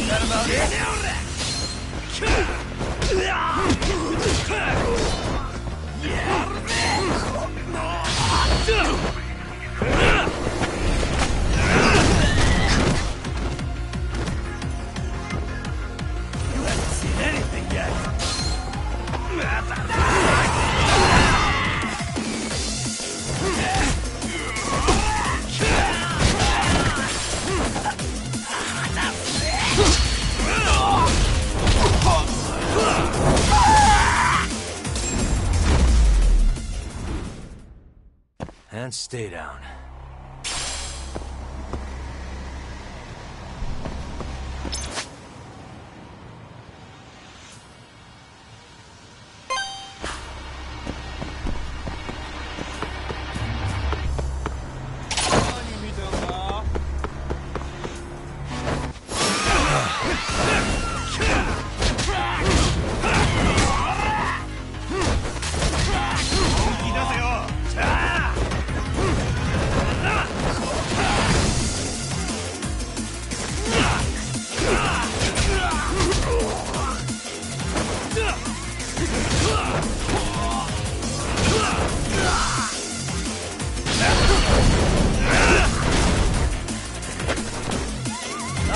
That about it? You haven't seen anything yet. And stay down.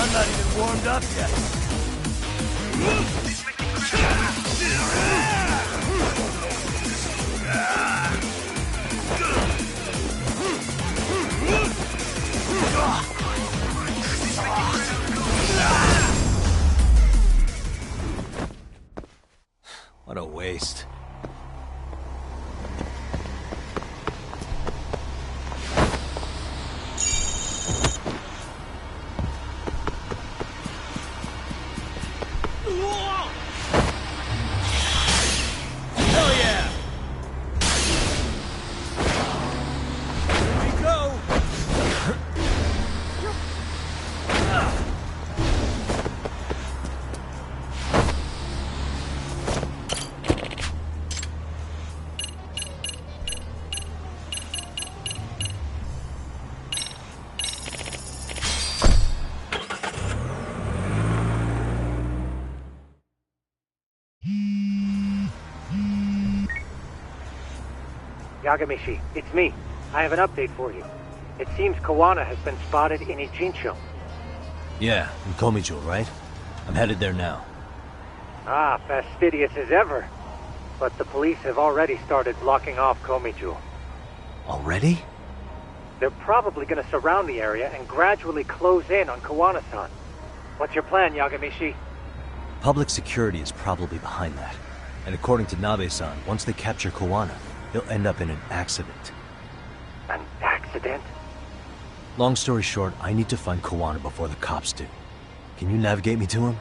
I'm not even warmed up yet. What a waste. Hell yeah! Here we go! Yagamishi, it's me. I have an update for you. It seems Kawana has been spotted in Ijincho. Yeah, in Komijo, right? I'm headed there now. Ah, fastidious as ever. But the police have already started blocking off Komijo. Already? They're probably going to surround the area and gradually close in on Kawana-san. What's your plan, Yagamishi? Public security is probably behind that. And according to Nabe-san, once they capture Kawana, he'll end up in an accident. An accident? Long story short, I need to find Kawana before the cops do. Can you navigate me to him?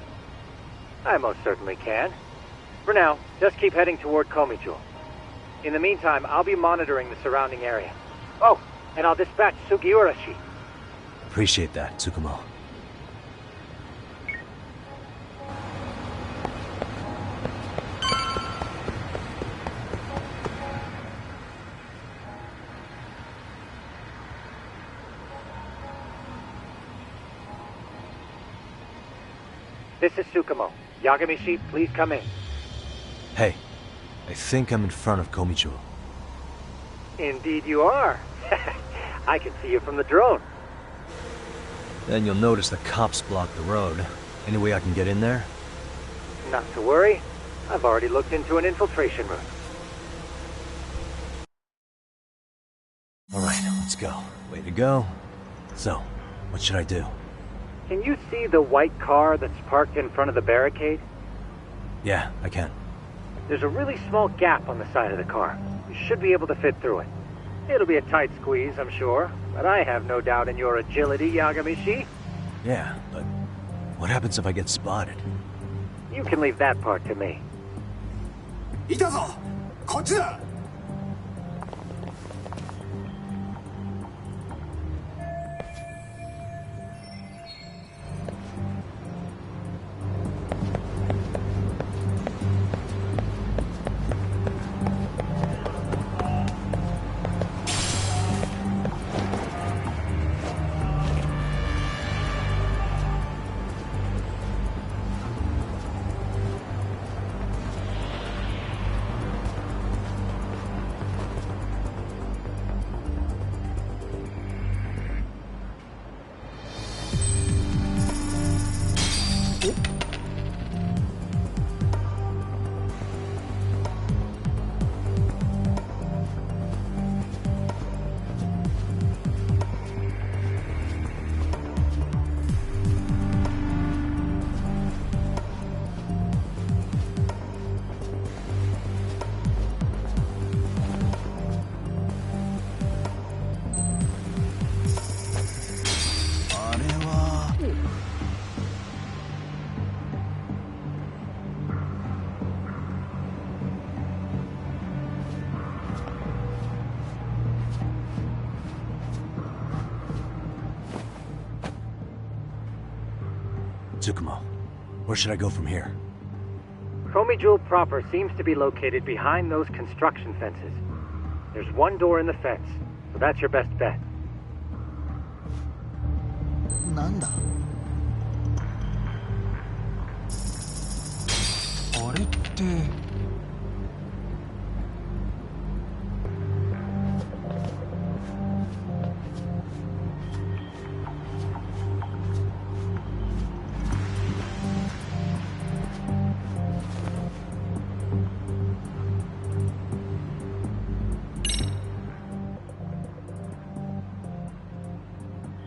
I most certainly can. For now, just keep heading toward Komijo. In the meantime, I'll be monitoring the surrounding area. Oh, and I'll dispatch Sugiurashi. Appreciate that, Tsukumo. This is Tsukumo. Yagamishi, please come in. Hey, I think I'm in front of Komijo. Indeed you are. I can see you from the drone. Then you'll notice the cops block the road. Any way I can get in there? Not to worry. I've already looked into an infiltration route. Alright, let's go. Way to go. So, what should I do? Can you see the white car that's parked in front of the barricade? Yeah, I can. There's a really small gap on the side of the car. You should be able to fit through it. It'll be a tight squeeze, I'm sure, but I have no doubt in your agility, Yagamishi. Yeah, but what happens if I get spotted? You can leave that part to me. いたぞこっちだ Hey, Tsukumo, where should I go from here? Komijul proper seems to be located behind those construction fences. There's one door in the fence, so that's your best bet. なんだあれって。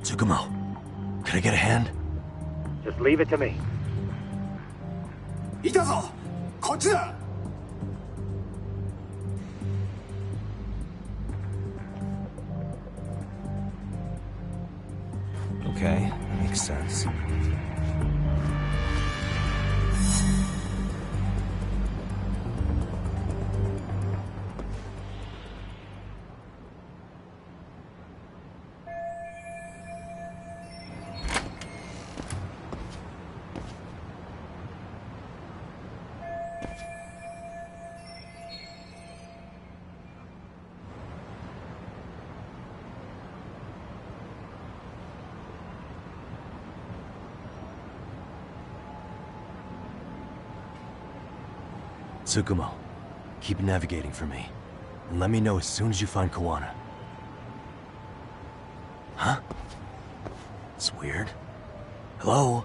Tsukumo, can I get a hand? Just leave it to me. いたぞこっちだ Okay, that makes sense. Tsukumo, keep navigating for me. And let me know as soon as you find Kawana. Huh? It's weird. Hello?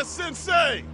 Sensei!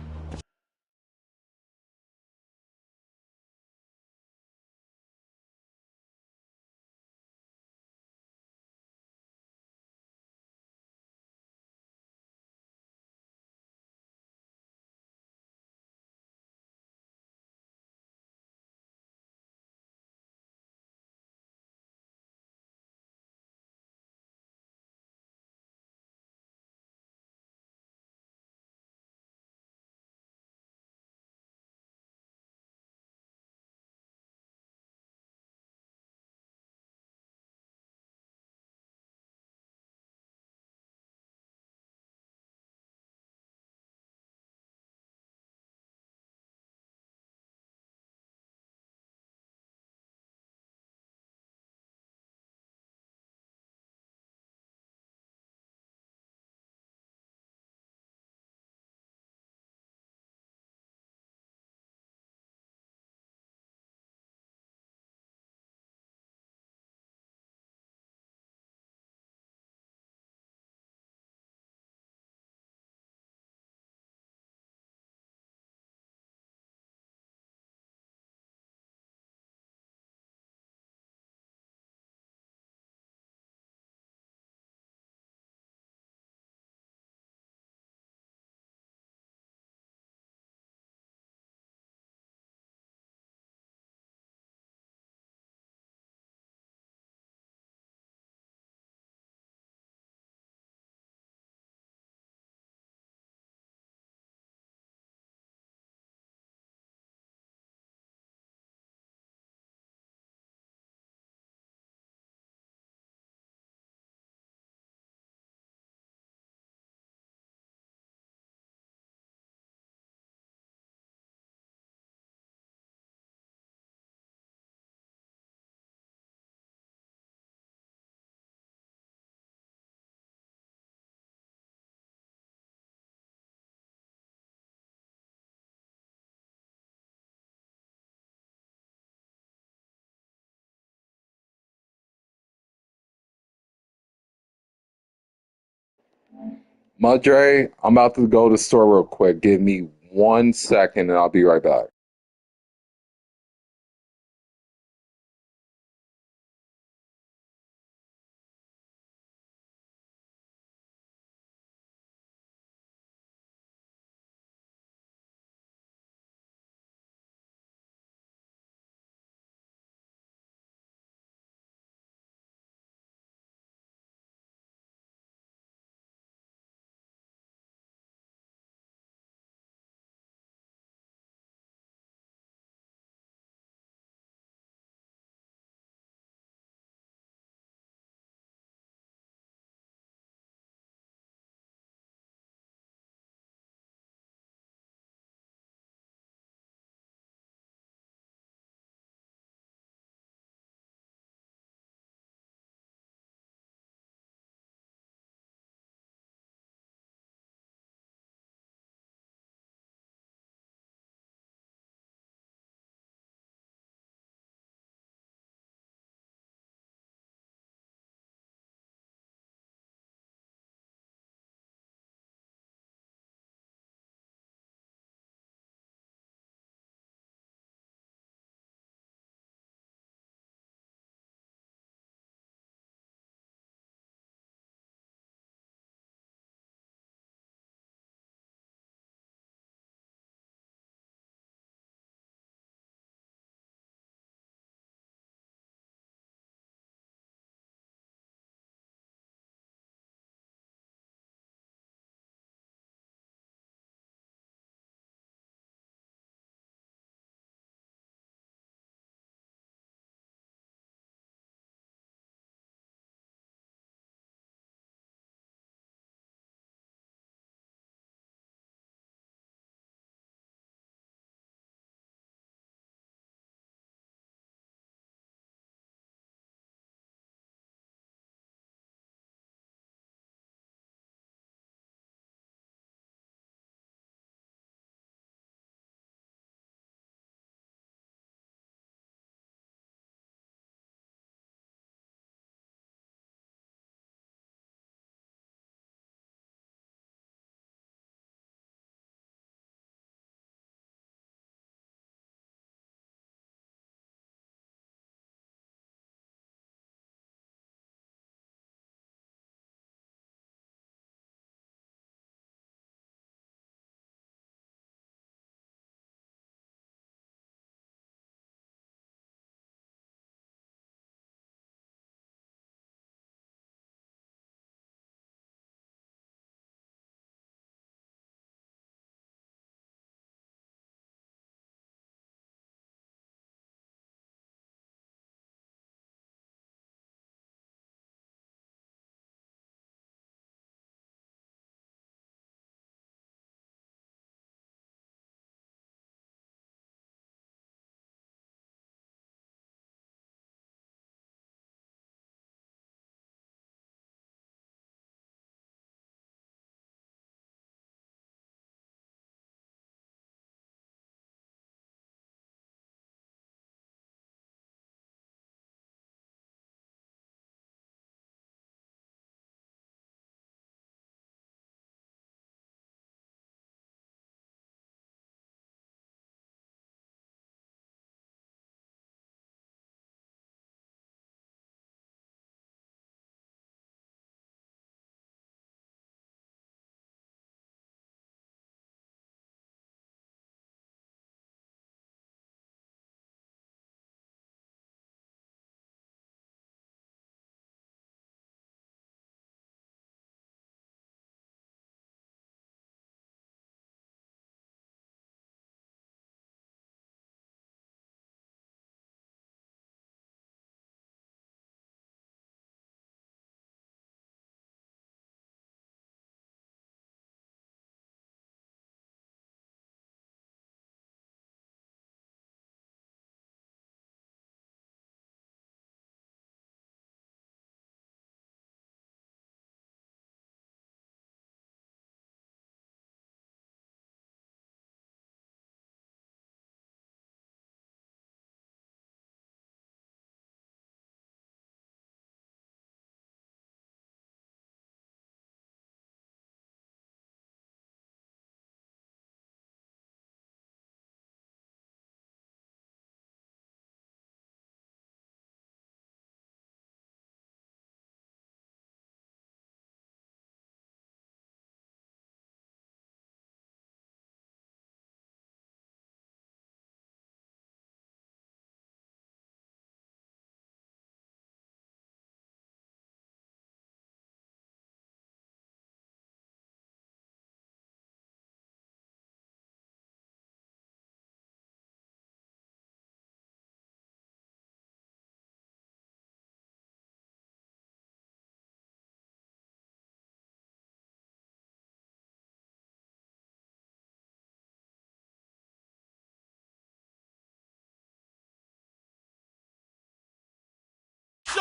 Madre, I'm about to go to the store real quick. Give me 1 second and I'll be right back.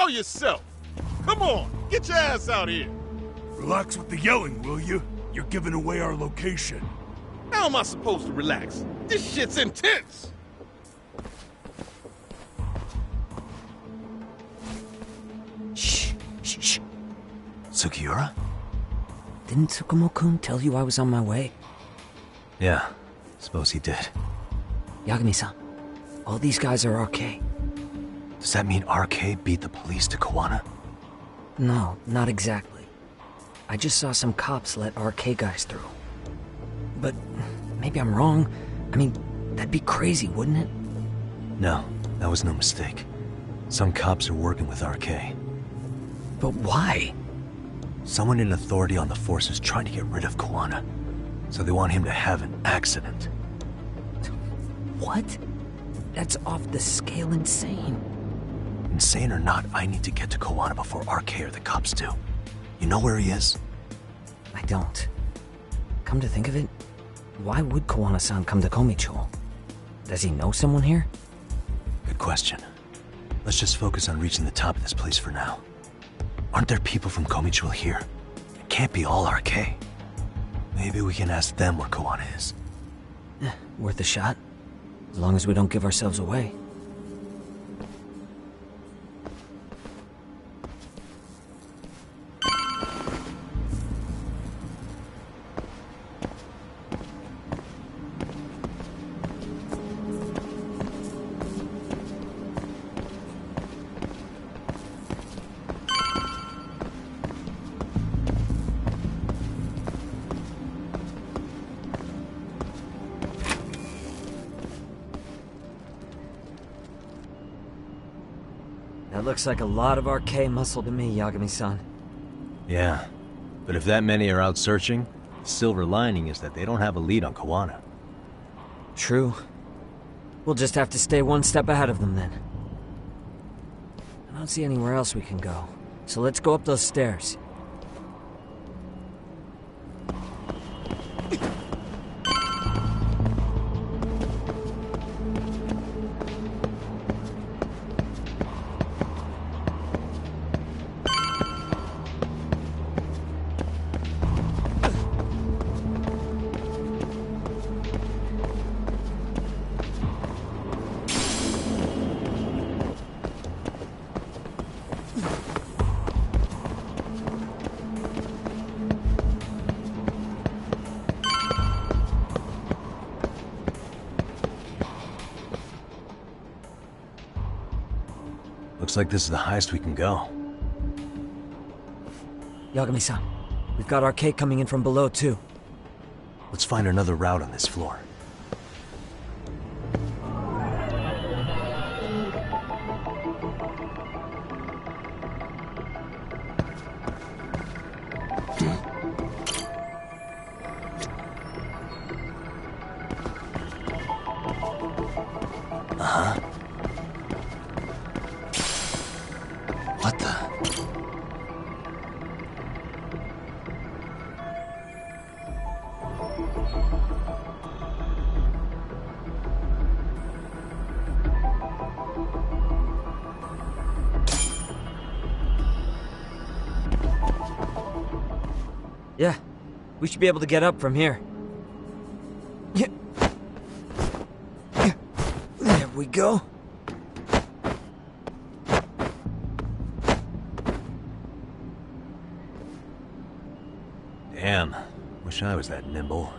Show yourself! Come on, get your ass out here! Relax with the yelling, will you? You're giving away our location. How am I supposed to relax? This shit's intense! Shh, shh, shh. Sugiura? Didn't Tsukumo-kun tell you I was on my way? Yeah, suppose he did. Yagami-san, all these guys are RK. Does that mean RK beat the police to Kawana? No, not exactly. I just saw some cops let RK guys through. But maybe I'm wrong. I mean, that'd be crazy, wouldn't it? No, that was no mistake. Some cops are working with RK. But why? Someone in authority on the force is trying to get rid of Kawana. So they want him to have an accident. What? That's off the scale insane. Insane or not, I need to get to Kawana before RK or the cops do. You know where he is? I don't. Come to think of it, why would Kawana-san come to Komicho? Does he know someone here? Good question. Let's just focus on reaching the top of this place for now. Aren't there people from Komicho here? It can't be all RK. Maybe we can ask them where Kawana is. Worth a shot. As long as we don't give ourselves away. That looks like a lot of RK muscle to me, Yagami-san. Yeah, but if that many are out searching, the silver lining is that they don't have a lead on Kawana. True. We'll just have to stay one step ahead of them then. I don't see anywhere else we can go, so let's go up those stairs. Looks like this is the highest we can go. Yagami-san, we've got RK coming in from below too. Let's find another route on this floor. What the? Yeah, we should be able to get up from here. Yeah. There we go. Damn, wish I was that nimble.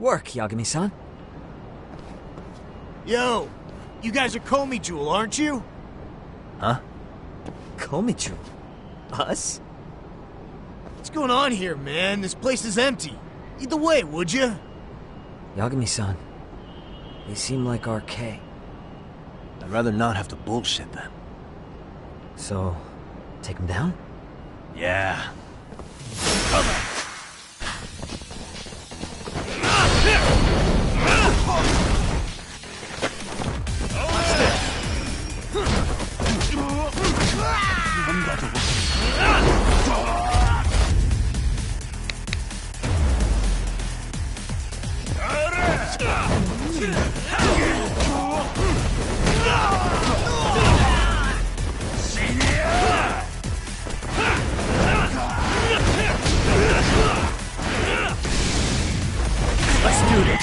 work, Yagami-san. Yo, you guys are Comey Jewel, aren't you? Huh? Komichu? Us? What's going on here, man? This place is empty. Lead the way, would you? Yagami-san, they seem like RK. I'd rather not have to bullshit then. So, take them down? Yeah. Let's do this!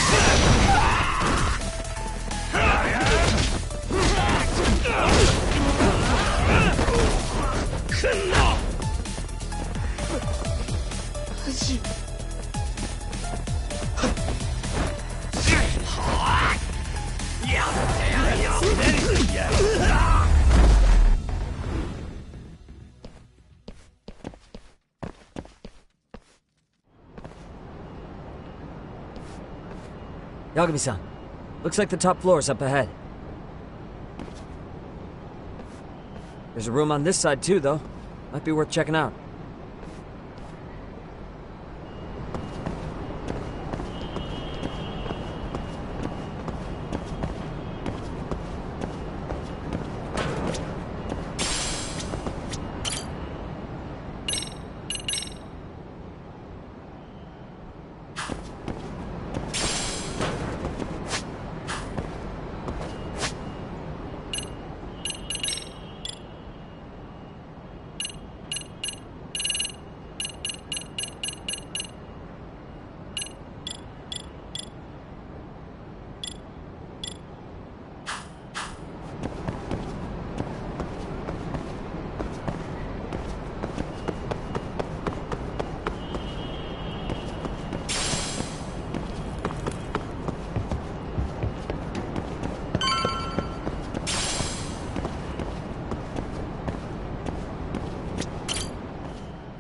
Yagami-san, looks like the top floor is up ahead. There's a room on this side too, though. Might be worth checking out.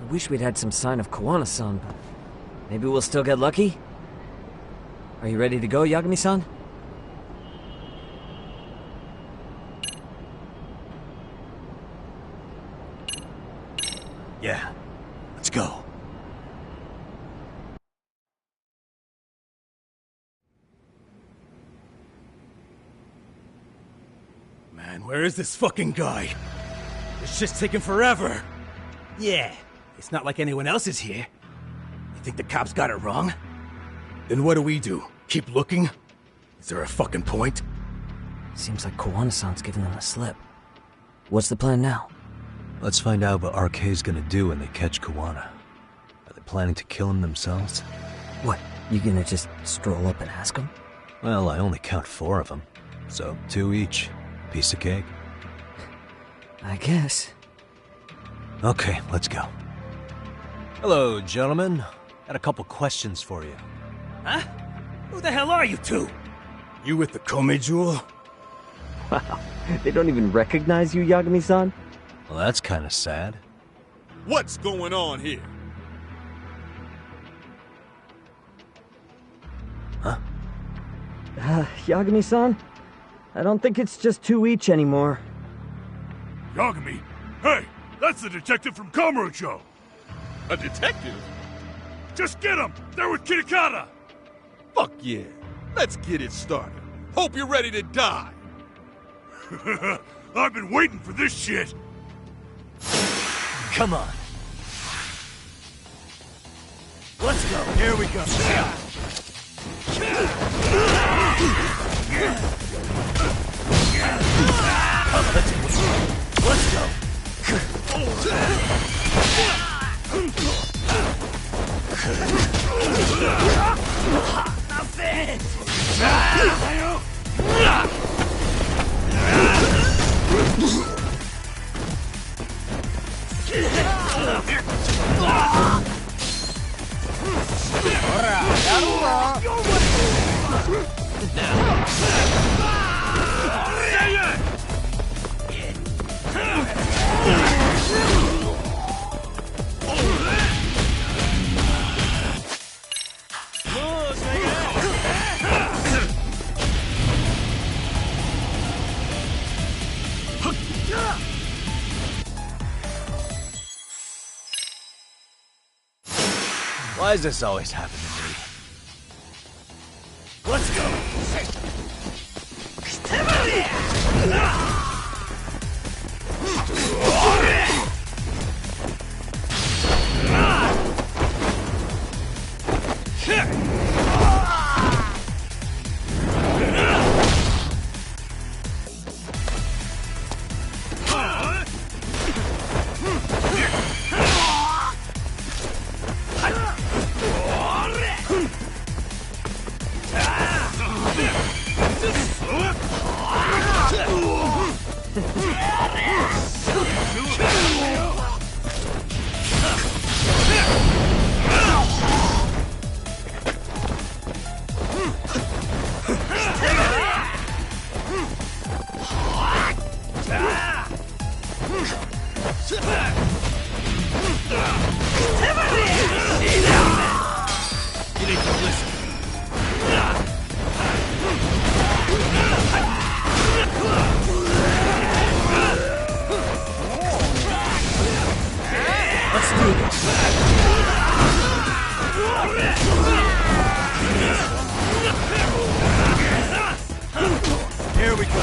I wish we'd had some sign of Kawana-san, but maybe we'll still get lucky? Are you ready to go, Yagami-san? Yeah. Let's go. Man, where is this fucking guy? This shit's taking forever. Yeah, it's not like anyone else is here. You think the cops got it wrong? Then what do? Keep looking? Is there a fucking point? Seems like Kawana-san's giving them a slip. What's the plan now? Let's find out what RK's gonna do when they catch Kawana. Are they planning to kill him themselves? What, you gonna just stroll up and ask them? Well, I only count 4 of them, so 2 each. Piece of cake. I guess. Okay, let's go. Hello, gentlemen. Got a couple questions for you. Huh? Who the hell are you two? You with the Comey Jewel? Wow, they don't even recognize you, Yagami-san? Well, that's kind of sad. What's going on here? Huh? Yagami-san? I don't think it's just 2 each anymore. Yagami! Hey! That's the detective from Kamurocho! A detective? Just get him! They're with Kitakata! Fuck yeah. Let's get it started. Hope you're ready to die. I've been waiting for this shit! Come on. Let's go. Here we go. Let's go. Why does this always happen to me? Let's go! Here we go.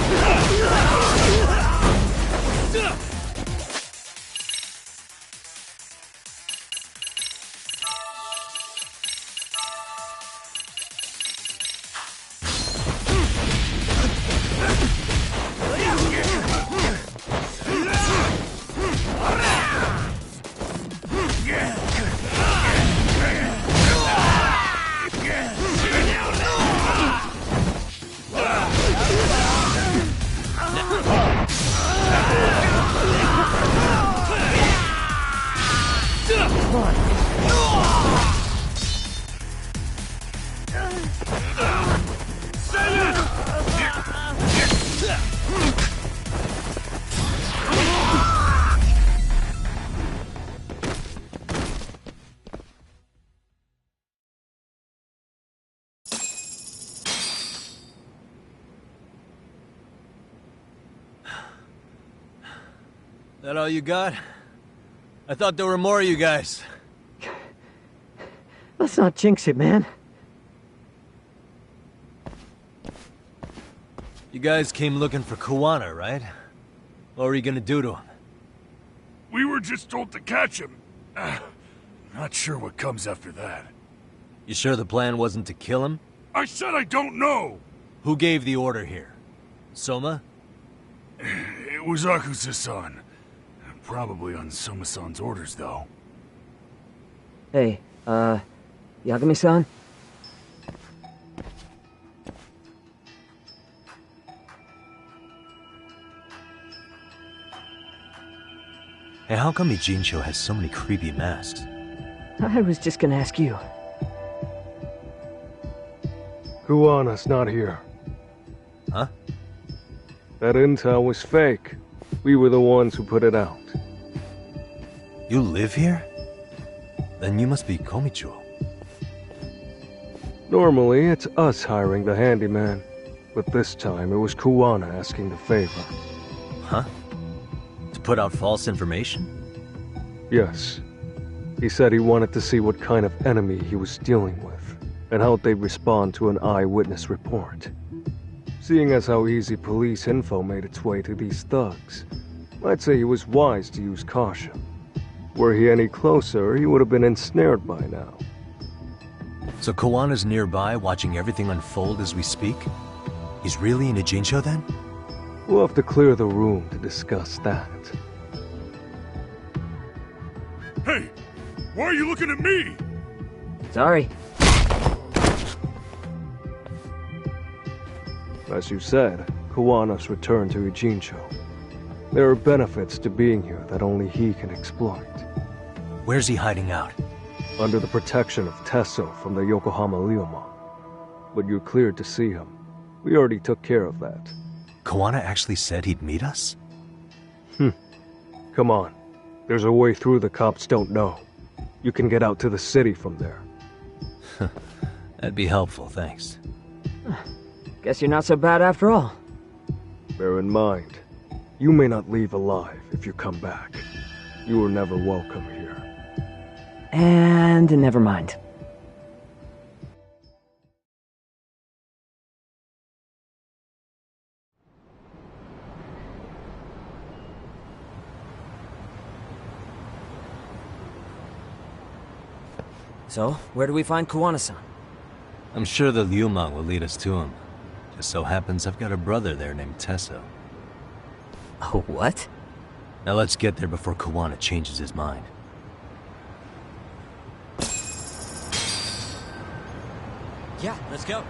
That all you got? I thought there were more of you guys. Let's not jinx it, man. You guys came looking for Kuwana, right? What were you gonna do to him? We were just told to catch him. Not sure what comes after that. You sure the plan wasn't to kill him? I said I don't know! Who gave the order here? Soma? It was Akusa-san. Probably on Soma-san's orders, though. Hey, Yagami-san? Hey, how come Ijincho has so many creepy masks? I was just gonna ask you. Kuwana's not here. Huh? That intel was fake. We were the ones who put it out. You live here? Then you must be Komicho. Normally, it's us hiring the handyman. But this time, it was Kuwana asking the favor. Huh? To put out false information? Yes. He said he wanted to see what kind of enemy he was dealing with, and how they'd respond to an eyewitness report. Seeing as how easy police info made its way to these thugs, I'd say he was wise to use caution. Were he any closer, he would have been ensnared by now. So Kawana's nearby, watching everything unfold as we speak? He's really in Ijincho then? We'll have to clear the room to discuss that. Hey! Why are you looking at me? Sorry. As you said, Kawana's returned to Ijincho. There are benefits to being here that only he can exploit. Where's he hiding out? Under the protection of Tesso from the Yokohama Ryoma. But you're cleared to see him. We already took care of that. Koana actually said he'd meet us? Come on. There's a way through the cops don't know. You can get out to the city from there. That'd be helpful, thanks. Guess you're not so bad after all. Bear in mind, you may not leave alive if you come back. You were never welcome here. And never mind. So, where do we find Koana-san? I'm sure the Liumang will lead us to him. Just so happens I've got a brother there named Tesso. Oh, what? Now let's get there before Koana changes his mind. Yeah, let's go.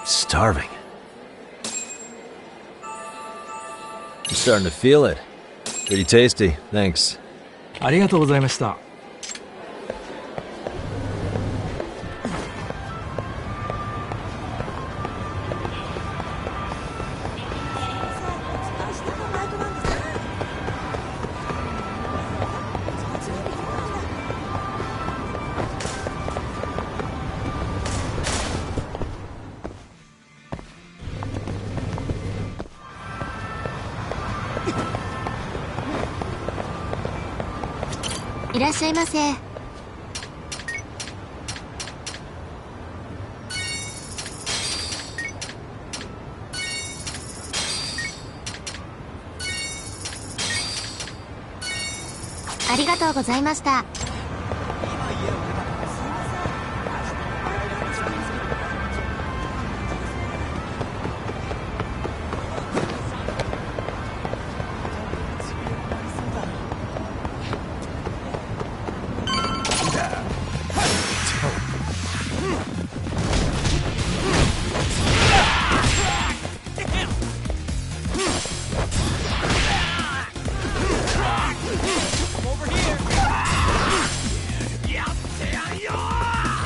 Starving. I'm starting to feel it. Pretty tasty, thanks. ありがとうございました。いらっしゃいませ。ありがとうございました。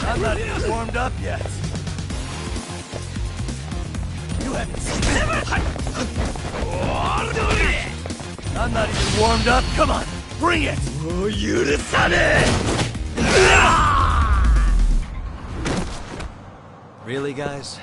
I'm not even warmed up yet. You haven't seen it. I'm not even warmed up. Come on, bring it. Oh, you decided. Really, guys?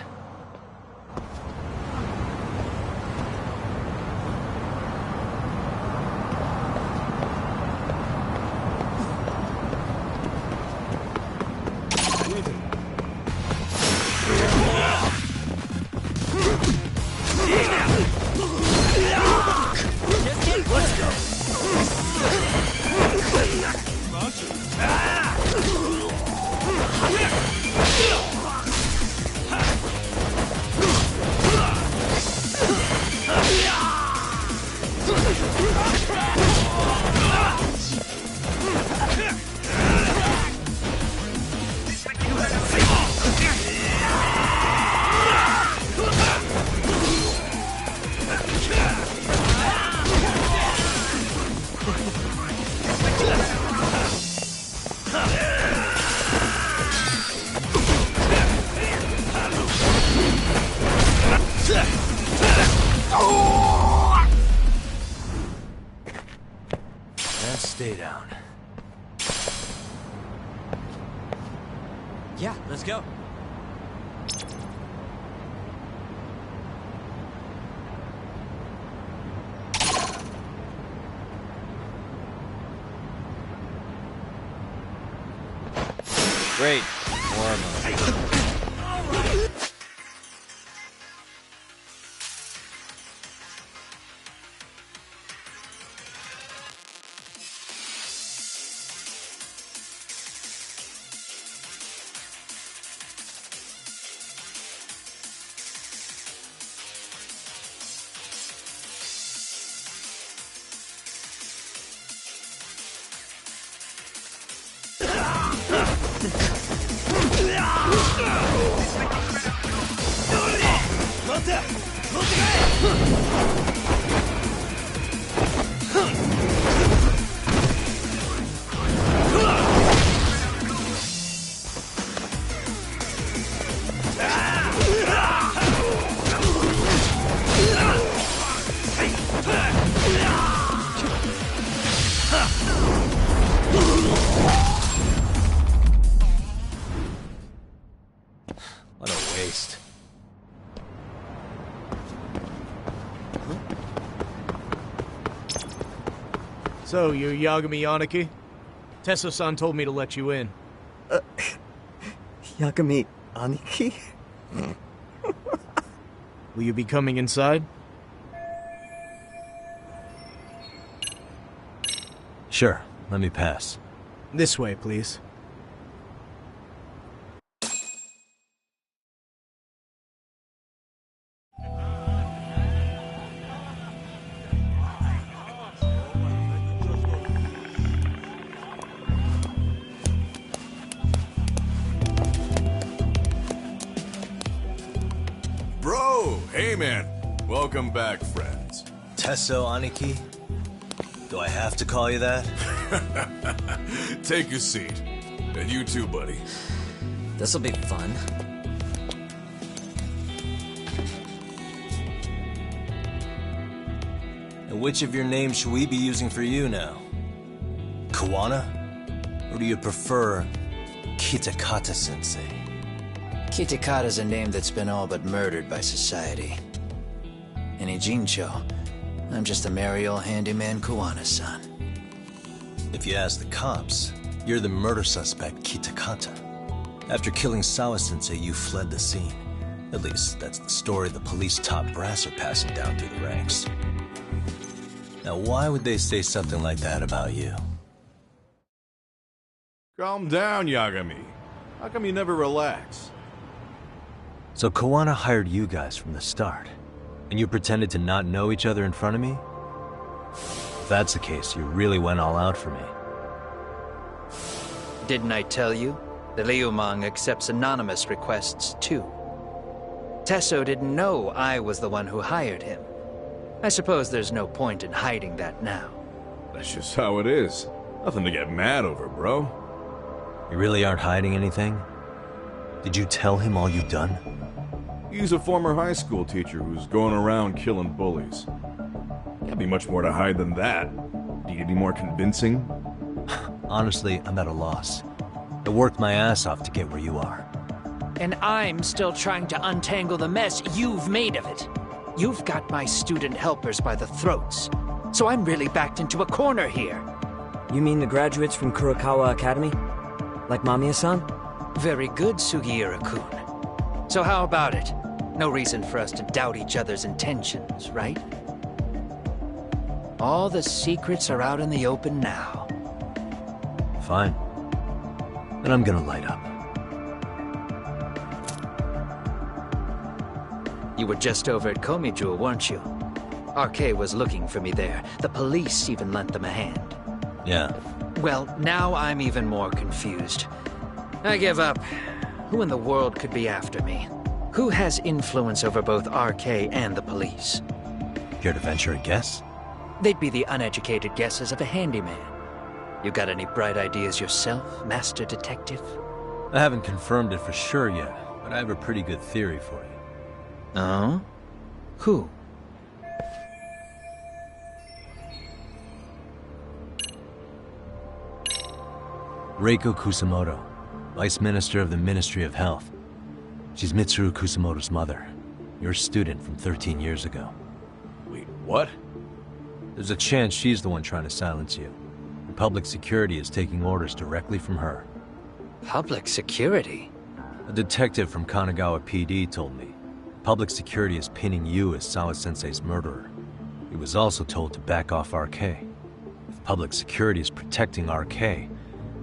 And stay down. Yeah, let's go. Great. More ammo. What a waste. So, you're Yagami Aniki? Tesso-san told me to let you in. Yagami Aniki? Will you be coming inside? Sure, let me pass. This way, please. Bro, hey man. Welcome back, friends. Tesso Aniki? Do I have to call you that? Take a seat. And you too, buddy. This'll be fun. And which of your names should we be using for you now? Kawana? Or do you prefer Kitakata-sensei? Kitakata's a name that's been all but murdered by society. And Ijincho, I'm just a merry old handyman Kawana-san. If you ask the cops, you're the murder suspect, Kitakata. After killing Sawa-sensei, you fled the scene. At least, that's the story the police top brass are passing down through the ranks. Now, why would they say something like that about you? Calm down, Yagami. How come you never relax? So Kawana hired you guys from the start, and you pretended to not know each other in front of me? If that's the case, you really went all out for me. Didn't I tell you? The Liumang accepts anonymous requests, too. Tesso didn't know I was the one who hired him. I suppose there's no point in hiding that now. That's just how it is. Nothing to get mad over, bro. You really aren't hiding anything? Did you tell him all you've done? He's a former high school teacher who's going around killing bullies. Can't be much more to hide than that. Need any more convincing? Honestly, I'm at a loss. I worked my ass off to get where you are. And I'm still trying to untangle the mess you've made of it. You've got my student helpers by the throats. So I'm really backed into a corner here. You mean the graduates from Kurokawa Academy? Like Mamiya-san? Very good, Sugiura-kun. So how about it? No reason for us to doubt each other's intentions, right? All the secrets are out in the open now. Fine. Then I'm gonna light up. You were just over at Komijul, weren't you? RK was looking for me there. The police even lent them a hand. Yeah. Well, now I'm even more confused. I give up. Who in the world could be after me? Who has influence over both RK and the police? Care to venture a guess? They'd be the uneducated guesses of a handyman. You got any bright ideas yourself, Master Detective? I haven't confirmed it for sure yet, but I have a pretty good theory for you. Oh? Who? Reiko Kusamoto, Vice Minister of the Ministry of Health. She's Mitsuru Kusamoto's mother, your student from 13 years ago. Wait, what? There's a chance she's the one trying to silence you. And public security is taking orders directly from her. Public security? A detective from Kanagawa PD told me. Public security is pinning you as Sawa-sensei's murderer. He was also told to back off RK. If public security is protecting RK,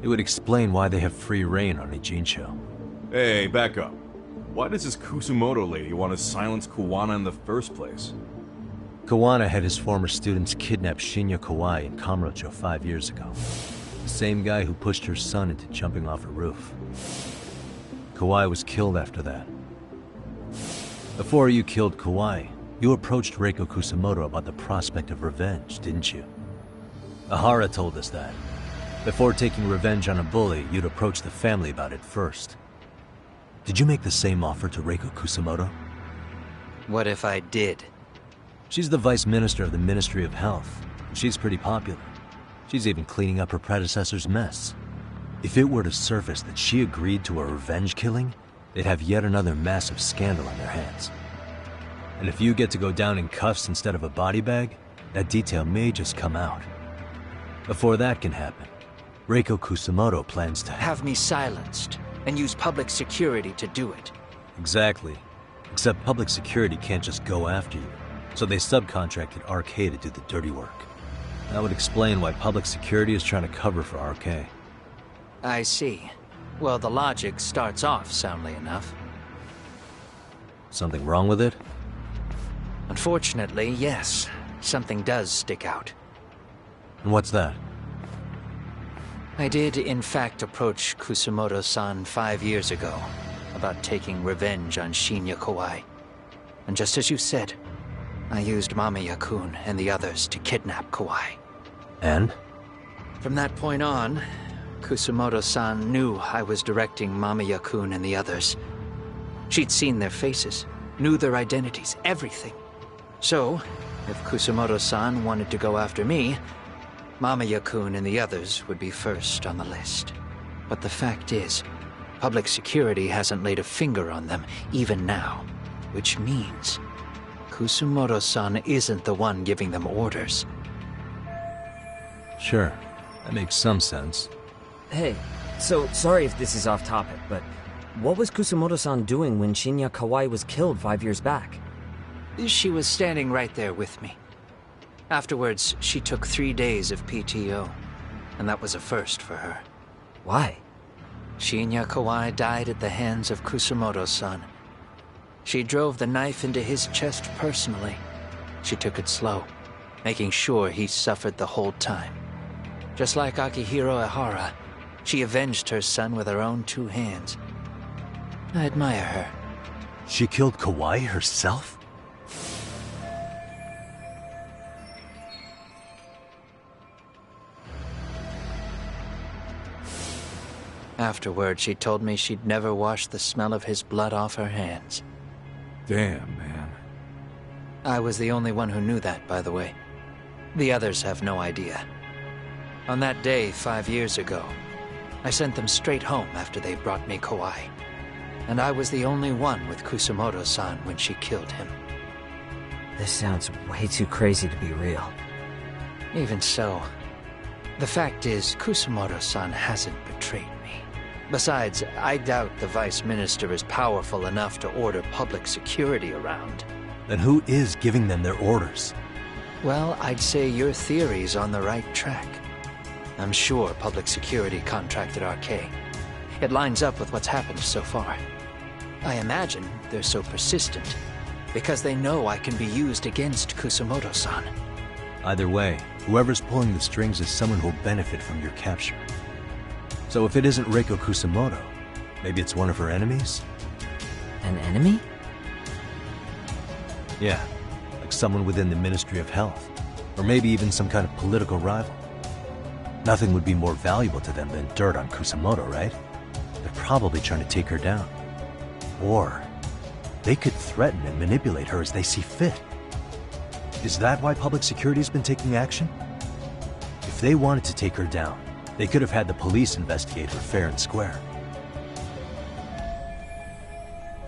it would explain why they have free reign on Ijincho. Hey, back up. Why does this Kusumoto lady want to silence Kuwana in the first place? Kuwana had his former students kidnap Shinya Kawai in Kamurocho 5 years ago. The same guy who pushed her son into jumping off a roof. Kawai was killed after that. Before you killed Kawai, you approached Reiko Kusumoto about the prospect of revenge, didn't you? Ahara told us that. Before taking revenge on a bully, you'd approach the family about it first. Did you make the same offer to Reiko Kusumoto? What if I did? She's the vice minister of the Ministry of Health. She's pretty popular. She's even cleaning up her predecessor's mess. If it were to surface that she agreed to a revenge killing, they'd have yet another massive scandal on their hands. And if you get to go down in cuffs instead of a body bag, that detail may just come out. Before that can happen, Reiko Kusumoto plans to have me silenced and use public security to do it. Exactly. Except public security can't just go after you, so they subcontracted RK to do the dirty work. That would explain why public security is trying to cover for RK. I see. Well, the logic starts off soundly enough. Something wrong with it? Unfortunately, yes. Something does stick out. And what's that? I did, in fact, approach Kusumoto-san 5 years ago about taking revenge on Shinya Kawai. And just as you said, I used Mamiya-kun and the others to kidnap Kawai. And? From that point on, Kusumoto-san knew I was directing Mamiya-kun and the others. She'd seen their faces, knew their identities, everything. So, if Kusumoto-san wanted to go after me, Mamiya-kun and the others would be first on the list. But the fact is, public security hasn't laid a finger on them, even now. Which means, Kusumoto-san isn't the one giving them orders. Sure, that makes some sense. Hey, so sorry if this is off topic, but what was Kusumoto-san doing when Shinya Kawai was killed 5 years back? She was standing right there with me. Afterwards, she took 3 days of PTO, and that was a first for her. Why? Shinya Kawai died at the hands of Kusumoto-san. She drove the knife into his chest personally. She took it slow, making sure he suffered the whole time. Just like Akihiro Ehara, she avenged her son with her own 2 hands. I admire her. She killed Kawai herself? Afterward, she told me she'd never wash the smell of his blood off her hands. Damn, man. I was the only one who knew that, by the way. The others have no idea. On that day 5 years ago, I sent them straight home after they brought me Kawai. And I was the only one with Kusumoto-san when she killed him. This sounds way too crazy to be real. Even so, the fact is, Kusumoto-san hasn't betrayed me. Besides, I doubt the Vice Minister is powerful enough to order public security around. Then who is giving them their orders? Well, I'd say your theory's on the right track. I'm sure public security contracted RK. It lines up with what's happened so far. I imagine they're so persistent because they know I can be used against Kusumoto-san. Either way, whoever's pulling the strings is someone who'll benefit from your capture. So if it isn't Reiko Kusumoto, maybe it's one of her enemies? An enemy? Yeah, like someone within the Ministry of Health. Or maybe even some kind of political rival. Nothing would be more valuable to them than dirt on Kusumoto, right? They're probably trying to take her down. Or they could threaten and manipulate her as they see fit. Is that why public security's been taking action? If they wanted to take her down, they could have had the police investigate her fair and square.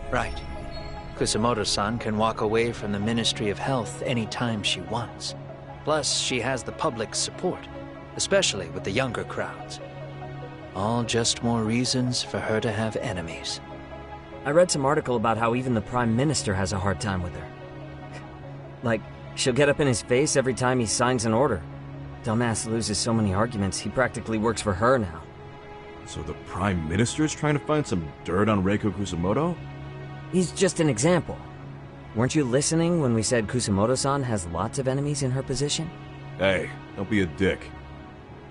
Right. Kusumoto-san can walk away from the Ministry of Health anytime she wants. Plus, she has the public's support, especially with the younger crowds. All just more reasons for her to have enemies. I read some article about how even the Prime Minister has a hard time with her. Like, she'll get up in his face every time he signs an order. Dumbass loses so many arguments, he practically works for her now. So the Prime Minister is trying to find some dirt on Reiko Kusamoto? He's just an example. Weren't you listening when we said Kusamoto-san has lots of enemies in her position? Hey, don't be a dick.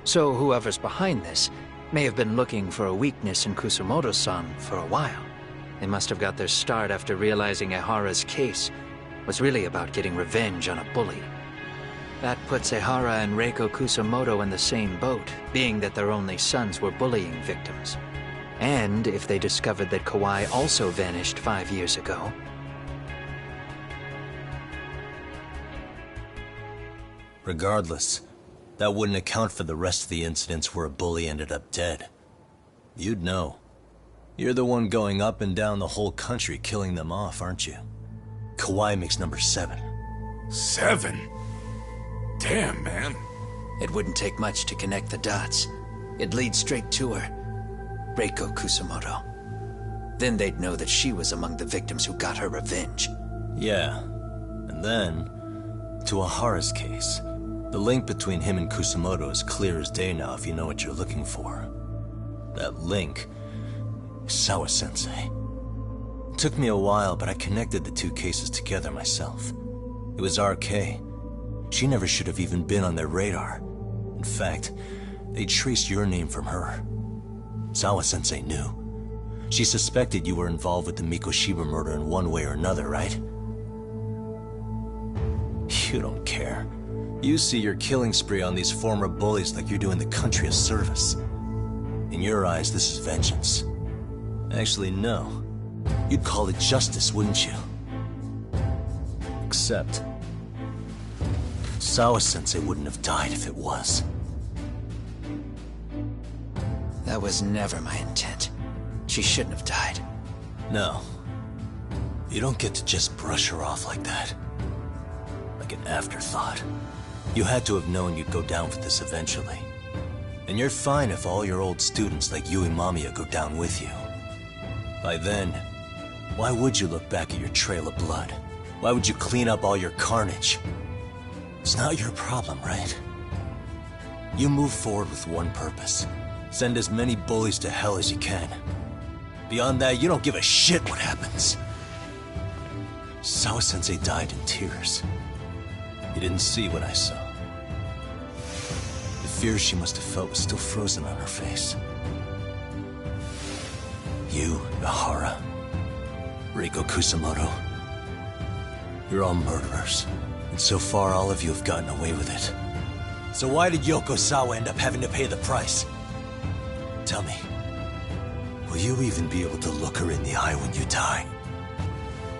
So whoever's behind this may have been looking for a weakness in Kusamoto-san for a while. They must have got their start after realizing Ehara's case was really about getting revenge on a bully. That puts Ehara and Reiko Kusamoto in the same boat, being that their only sons were bullying victims. And if they discovered that Kawai also vanished 5 years ago... Regardless, that wouldn't account for the rest of the incidents where a bully ended up dead. You'd know. You're the one going up and down the whole country killing them off, aren't you? Kawai makes number 7. 7? Damn, man. It wouldn't take much to connect the dots. It'd lead straight to her. Reiko Kusamoto. Then they'd know that she was among the victims who got her revenge. Yeah. And then, to Ehara's case. The link between him and Kusamoto is clear as day now if you know what you're looking for. That link is Sawa-sensei. It took me a while, but I connected the two cases together myself. It was RK. She never should have even been on their radar. In fact, they traced your name from her. Sawa-sensei knew. She suspected you were involved with the Mikoshiba murder in one way or another, right? You don't care. You see your killing spree on these former bullies like you're doing the country a service. In your eyes, this is vengeance. Actually, no. You'd call it justice, wouldn't you? Except... Sawa-sensei wouldn't have died if it was. That was never my intent. She shouldn't have died. No. You don't get to just brush her off like that. Like an afterthought. You had to have known you'd go down for this eventually. And you're fine if all your old students like Yui Mamiya go down with you. By then, why would you look back at your trail of blood? Why would you clean up all your carnage? It's not your problem, right? You move forward with one purpose. Send as many bullies to hell as you can. Beyond that, you don't give a shit what happens. Sawa-sensei died in tears. You didn't see what I saw. The fear she must have felt was still frozen on her face. You, Ehara, Reiko Kusamoto, you're all murderers. And so far, all of you have gotten away with it. So why did Yoko Sawa end up having to pay the price? Tell me, will you even be able to look her in the eye when you die?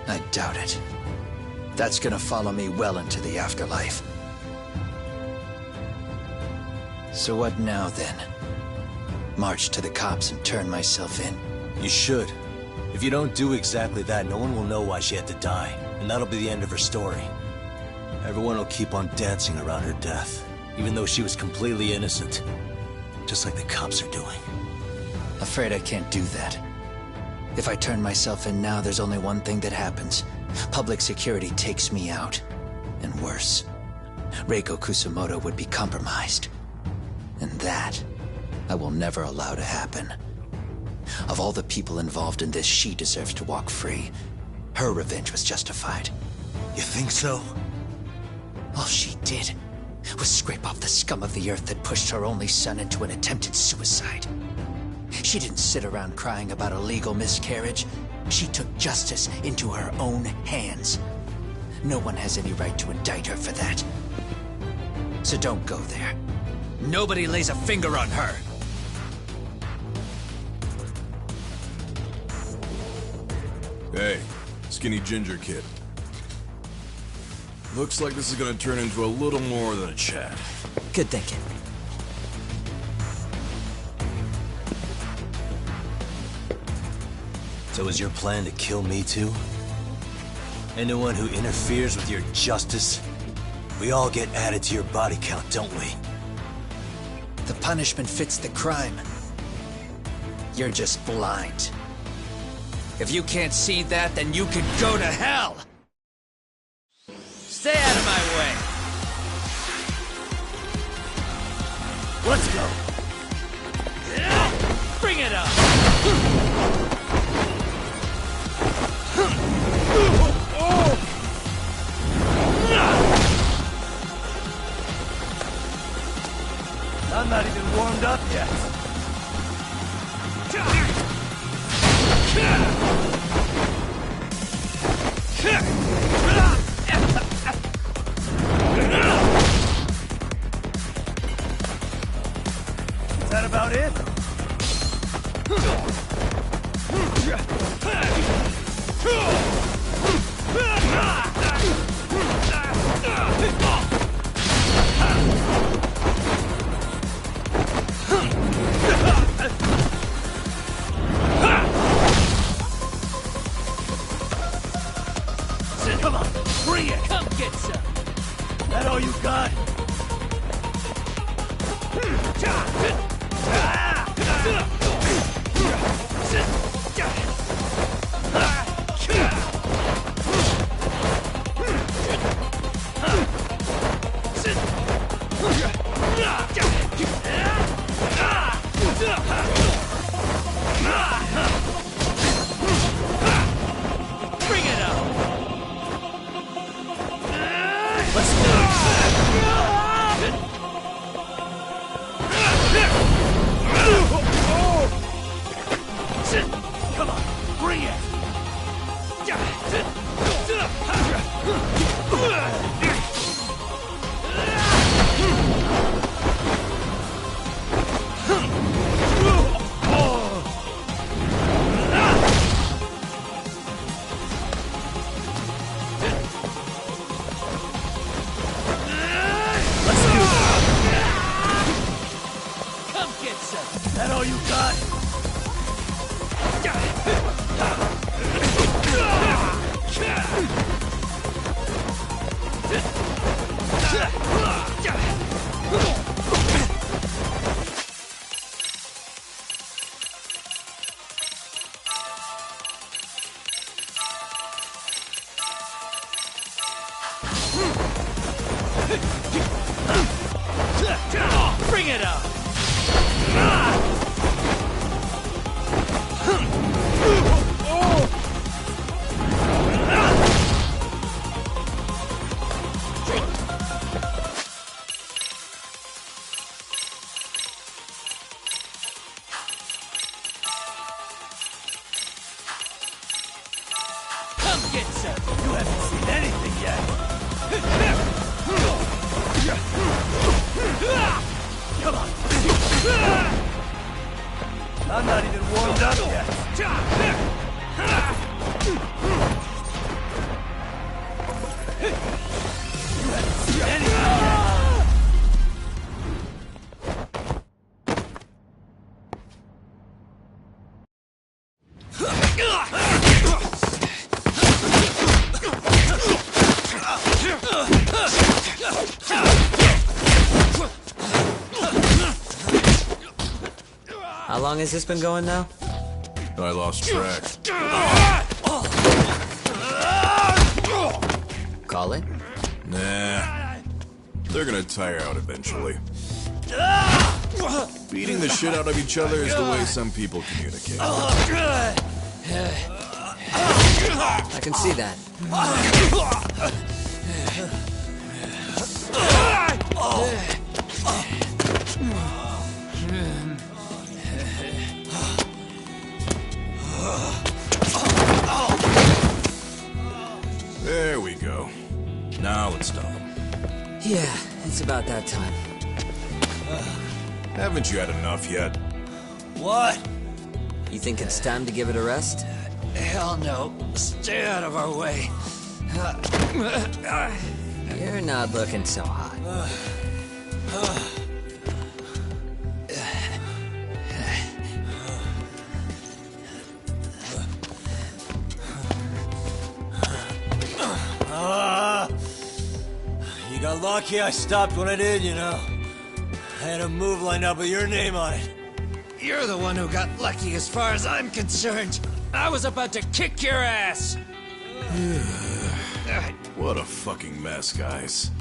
I doubt it. That's gonna follow me well into the afterlife. So what now, then? March to the cops and turn myself in? You should. If you don't do exactly that, no one will know why she had to die, and that'll be the end of her story. Everyone will keep on dancing around her death, even though she was completely innocent. Just like the cops are doing. Afraid I can't do that. If I turn myself in now, there's only one thing that happens. Public security takes me out. And worse, Reiko Kusamoto would be compromised. And that, I will never allow to happen. Of all the people involved in this, she deserves to walk free. Her revenge was justified. You think so? All she did was scrape off the scum of the earth that pushed her only son into an attempted suicide. She didn't sit around crying about a legal miscarriage. She took justice into her own hands. No one has any right to indict her for that. So don't go there. Nobody lays a finger on her. Hey, skinny ginger kid. Looks like this is gonna turn into a little more than a chat. Good thinking. So is your plan to kill me too? Anyone who interferes with your justice? We all get added to your body count, don't we? The punishment fits the crime. You're just blind. If you can't see that, then you can go to hell! Stay out of my way! Let's go! Bring it up! I'm not even warmed up yet. Is that about it? Come on, bring it! Come get some! That all you got? Bring it up! Let's go! Come on, bring it! Come get some! That all you got? Bring it up! Come get some! You haven't seen anything yet! Come on! I'm not even warmed up yet! You haven't seen anything yet! How long has this been going now? I lost track. Call it? Nah. They're gonna tire out eventually. Beating the shit out of each other is the way some people communicate. I can see that. There we go. Now let's stop them. Yeah, it's about that time. Haven't you had enough yet? What? You think it's time to give it a rest? Hell no. Stay out of our way. You're not looking so hot. You got lucky I stopped when I did, you know. I had a move lined up with your name on it. You're the one who got lucky as far as I'm concerned. I was about to kick your ass. What a fucking mess, guys.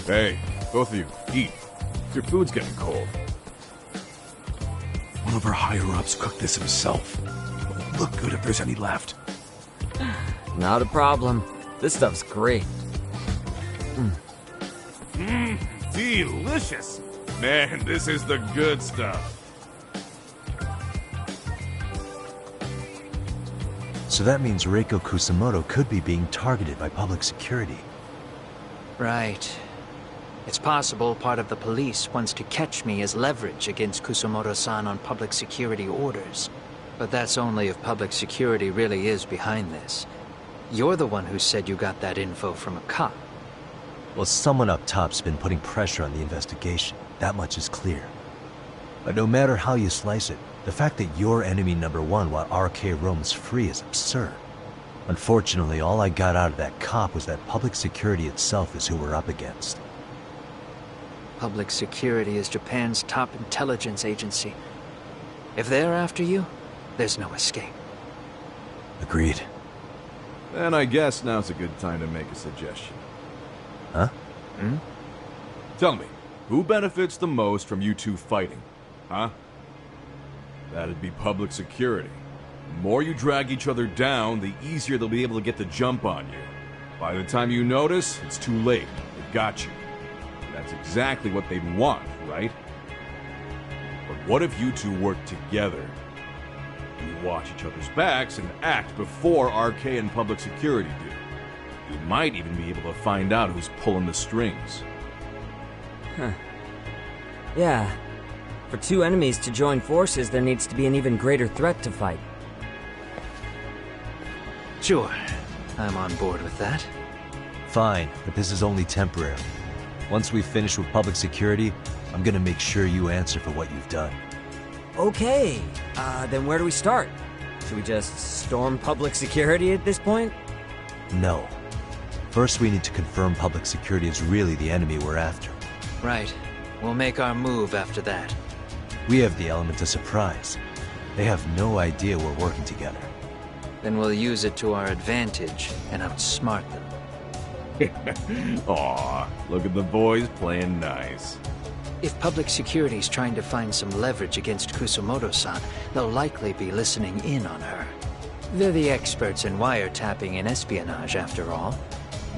Hey, both of you, eat. Your food's getting cold. One of our higher-ups cooked this himself. It'll look good if there's any left. Not a problem. This stuff's great. Delicious! Man, this is the good stuff. So that means Reiko Kusamoto could be being targeted by public security. Right. It's possible part of the police wants to catch me as leverage against Kusamoto-san on public security orders. But that's only if public security really is behind this. You're the one who said you got that info from a cop. Well, someone up top's been putting pressure on the investigation. That much is clear. But no matter how you slice it, the fact that you're enemy number one while RK roams free is absurd. Unfortunately, all I got out of that cop was that public security itself is who we're up against. Public security is Japan's top intelligence agency. If they're after you, there's no escape. Agreed. And I guess now's a good time to make a suggestion. Huh? Tell me, who benefits the most from you two fighting? Huh? That'd be public security. The more you drag each other down, the easier they'll be able to get the jump on you. By the time you notice, it's too late. They've got you. That's exactly what they'd want, right? But what if you two work together? You watch each other's backs and act before RK and public security do. You might even be able to find out who's pulling the strings. Huh. Yeah. For two enemies to join forces, there needs to be an even greater threat to fight. Sure. I'm on board with that. Fine, but this is only temporary. Once we finish with public security, I'm gonna make sure you answer for what you've done. Okay, then where do we start? Should we just storm public security at this point? No. First we need to confirm public security is really the enemy we're after. Right. We'll make our move after that. We have the element of surprise. They have no idea we're working together. Then we'll use it to our advantage and outsmart them. Aw, look at the boys playing nice. If public security's trying to find some leverage against Kusamoto-san, they'll likely be listening in on her. They're the experts in wiretapping and espionage, after all.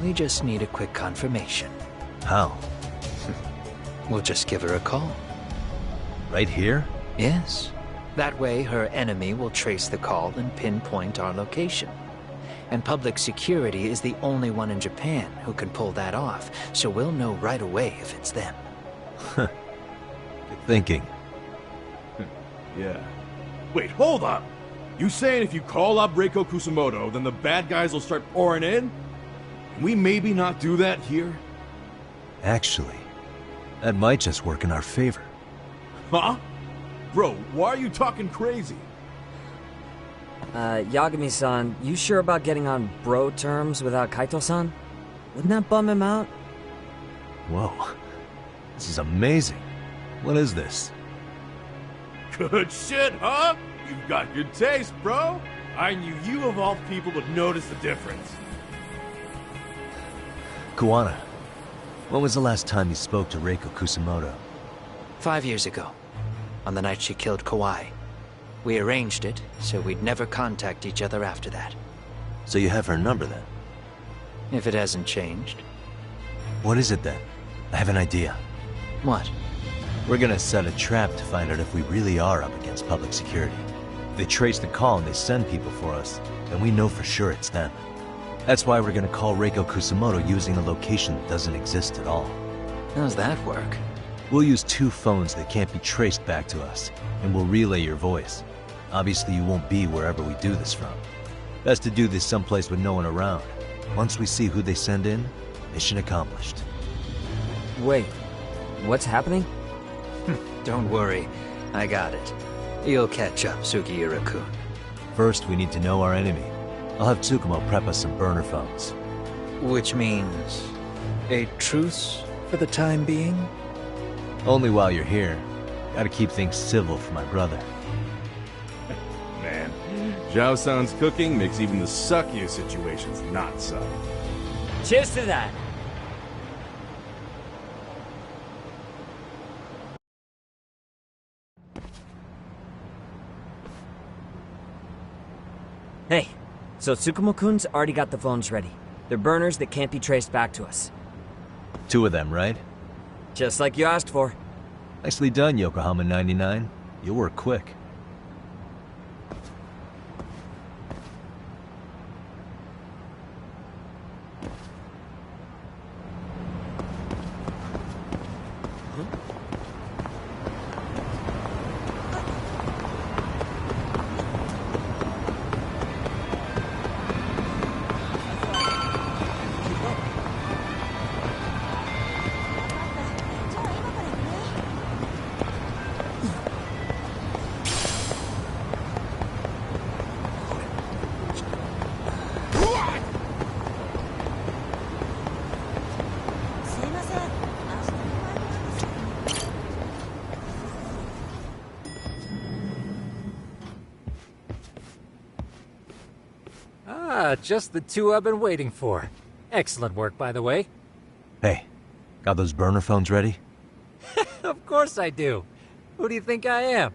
We just need a quick confirmation. How? We'll just give her a call. Right here? Yes. That way, her enemy will trace the call and pinpoint our location. And public security is the only one in Japan who can pull that off, so we'll know right away if it's them. Good thinking. Yeah. Wait, hold up! You saying if you call up Reiko Kusamoto, then the bad guys will start pouring in? Can we maybe not do that here? Actually, that might just work in our favor. Huh? Bro, why are you talking crazy? Yagami-san, you sure about getting on bro terms without Kaito-san? Wouldn't that bum him out? Whoa. This is amazing. What is this? Good shit, huh? You've got good taste, bro. I knew you of all people would notice the difference. Kuwana, when was the last time you spoke to Reiko Kusamoto? 5 years ago, on the night she killed Kawai. We arranged it, so we'd never contact each other after that. So you have her number then? If it hasn't changed. What is it then? I have an idea. What? We're gonna set a trap to find out if we really are up against public security. If they trace the call and they send people for us, then we know for sure it's them. That's why we're gonna call Reiko Kusamoto using a location that doesn't exist at all. How's that work? We'll use 2 phones that can't be traced back to us, and we'll relay your voice. Obviously you won't be wherever we do this from. Best to do this someplace with no one around. Once we see who they send in, mission accomplished. Wait, what's happening? Don't worry, I got it. You'll catch up, Sugiura-kun. First, we need to know our enemy. I'll have Tsukumo prep us some burner phones. Which means a truce for the time being? Only while you're here. Gotta keep things civil for my brother. Man, Zhao-san's cooking makes even the suckiest situations not suck. Cheers to that! Hey, so Tsukumo-kun's already got the phones ready. They're burners that can't be traced back to us. 2 of them, right? Just like you asked for. Nicely done, Yokohama 99. You'll work quick. Just the 2 I've been waiting for. Excellent work, by the way. Hey, got those burner phones ready? Of course I do. Who do you think I am?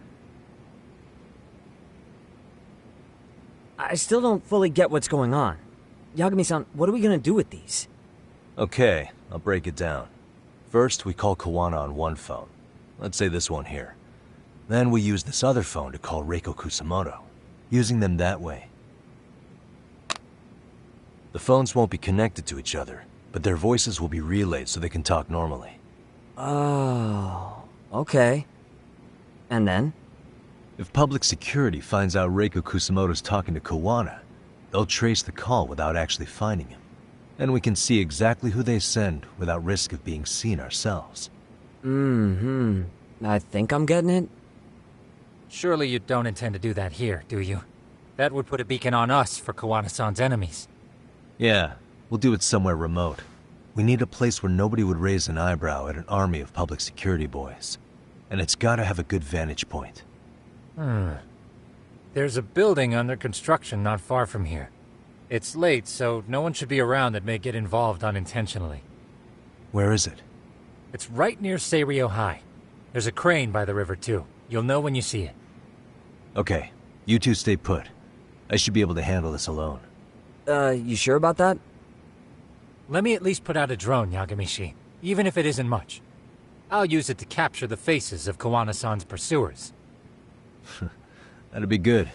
I still don't fully get what's going on. Yagami-san, what are we gonna do with these? Okay, I'll break it down. First, we call Kawana on one phone. Let's say this one here. Then we use this other phone to call Reiko Kusamoto, using them that way. The phones won't be connected to each other, but their voices will be relayed so they can talk normally. Oh, okay. And then? If public security finds out Reiko Kusamoto's talking to Kawana, they'll trace the call without actually finding him. And we can see exactly who they send without risk of being seen ourselves. I think I'm getting it. Surely you don't intend to do that here, do you? That would put a beacon on us for Kawana-san's enemies. Yeah, we'll do it somewhere remote. We need a place where nobody would raise an eyebrow at an army of public security boys. And it's gotta have a good vantage point. There's a building under construction not far from here. It's late, so no one should be around that may get involved unintentionally. Where is it? It's right near ZerØ High. There's a crane by the river, too. You'll know when you see it. Okay, you two stay put. I should be able to handle this alone. You sure about that? Let me at least put out a drone, Yagami-shi, even if it isn't much. I'll use it to capture the faces of Kawana-san's pursuers. That'd be good.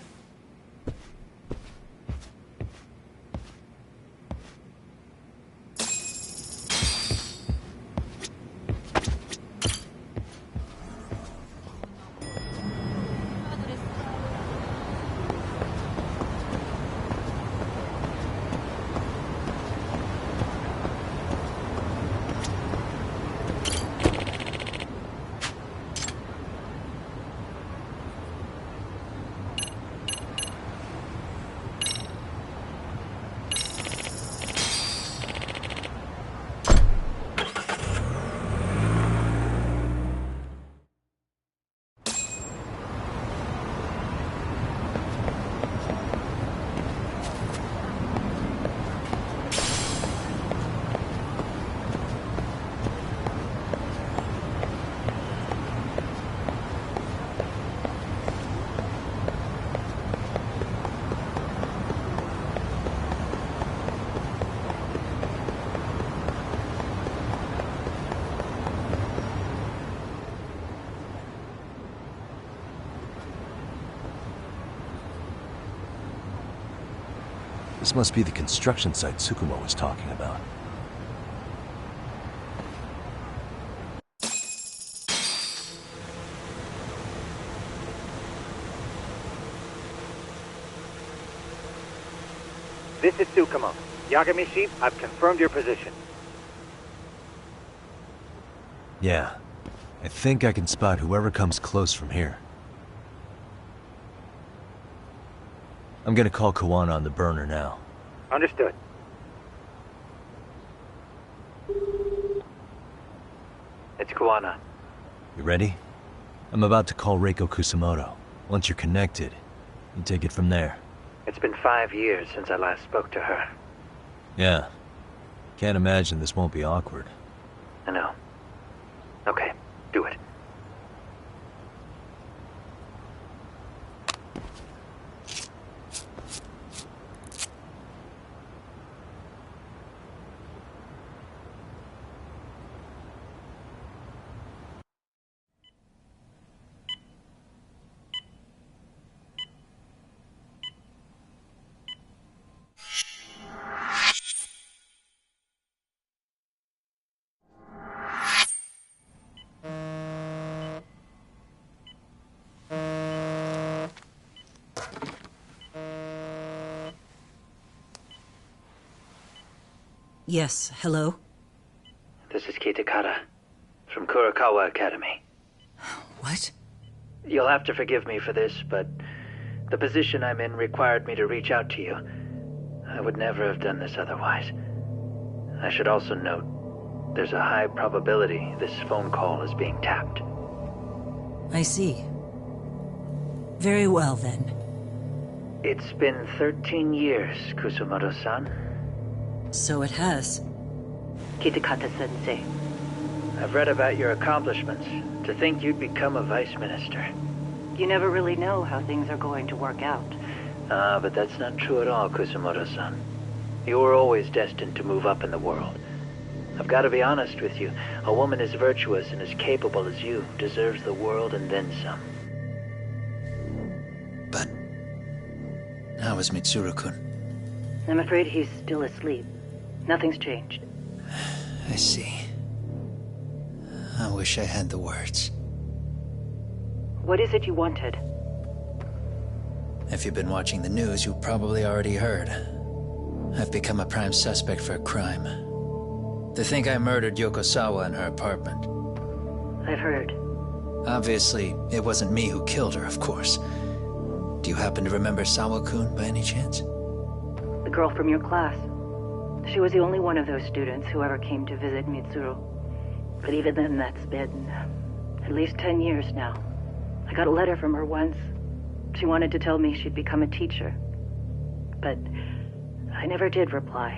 This must be the construction site Tsukumo was talking about. This is Tsukumo. Yagami-shi, I've confirmed your position. Yeah. I think I can spot whoever comes close from here. I'm gonna call Kawana on the burner now. Understood. It's Kawana. You ready? I'm about to call Reiko Kusamoto. Once you're connected, you take it from there. It's been 5 years since I last spoke to her. Yeah. Can't imagine this won't be awkward. I know. Okay, do it. Yes, hello? This is Kitakata, from Kurakawa Academy. What? You'll have to forgive me for this, but the position I'm in required me to reach out to you. I would never have done this otherwise. I should also note, there's a high probability this phone call is being tapped. I see. Very well, then. It's been 13 years, Kusumoto-san. So it has. Kitakata-sensei. I've read about your accomplishments. To think you'd become a vice minister. You never really know how things are going to work out. But that's not true at all, Kusumoto-san. You were always destined to move up in the world. I've got to be honest with you. A woman as virtuous and as capable as you deserves the world and then some. But how is Mitsuru-kun? I'm afraid he's still asleep. Nothing's changed. I see. I wish I had the words. What is it you wanted? If you've been watching the news, you probably already heard. I've become a prime suspect for a crime. They think I murdered Yokosawa in her apartment. I've heard. Obviously, it wasn't me who killed her, of course. Do you happen to remember Sawa-kun by any chance? The girl from your class. She was the only one of those students who ever came to visit Mitsuru. But even then, that's been at least 10 years now. I got a letter from her once. She wanted to tell me she'd become a teacher. But I never did reply.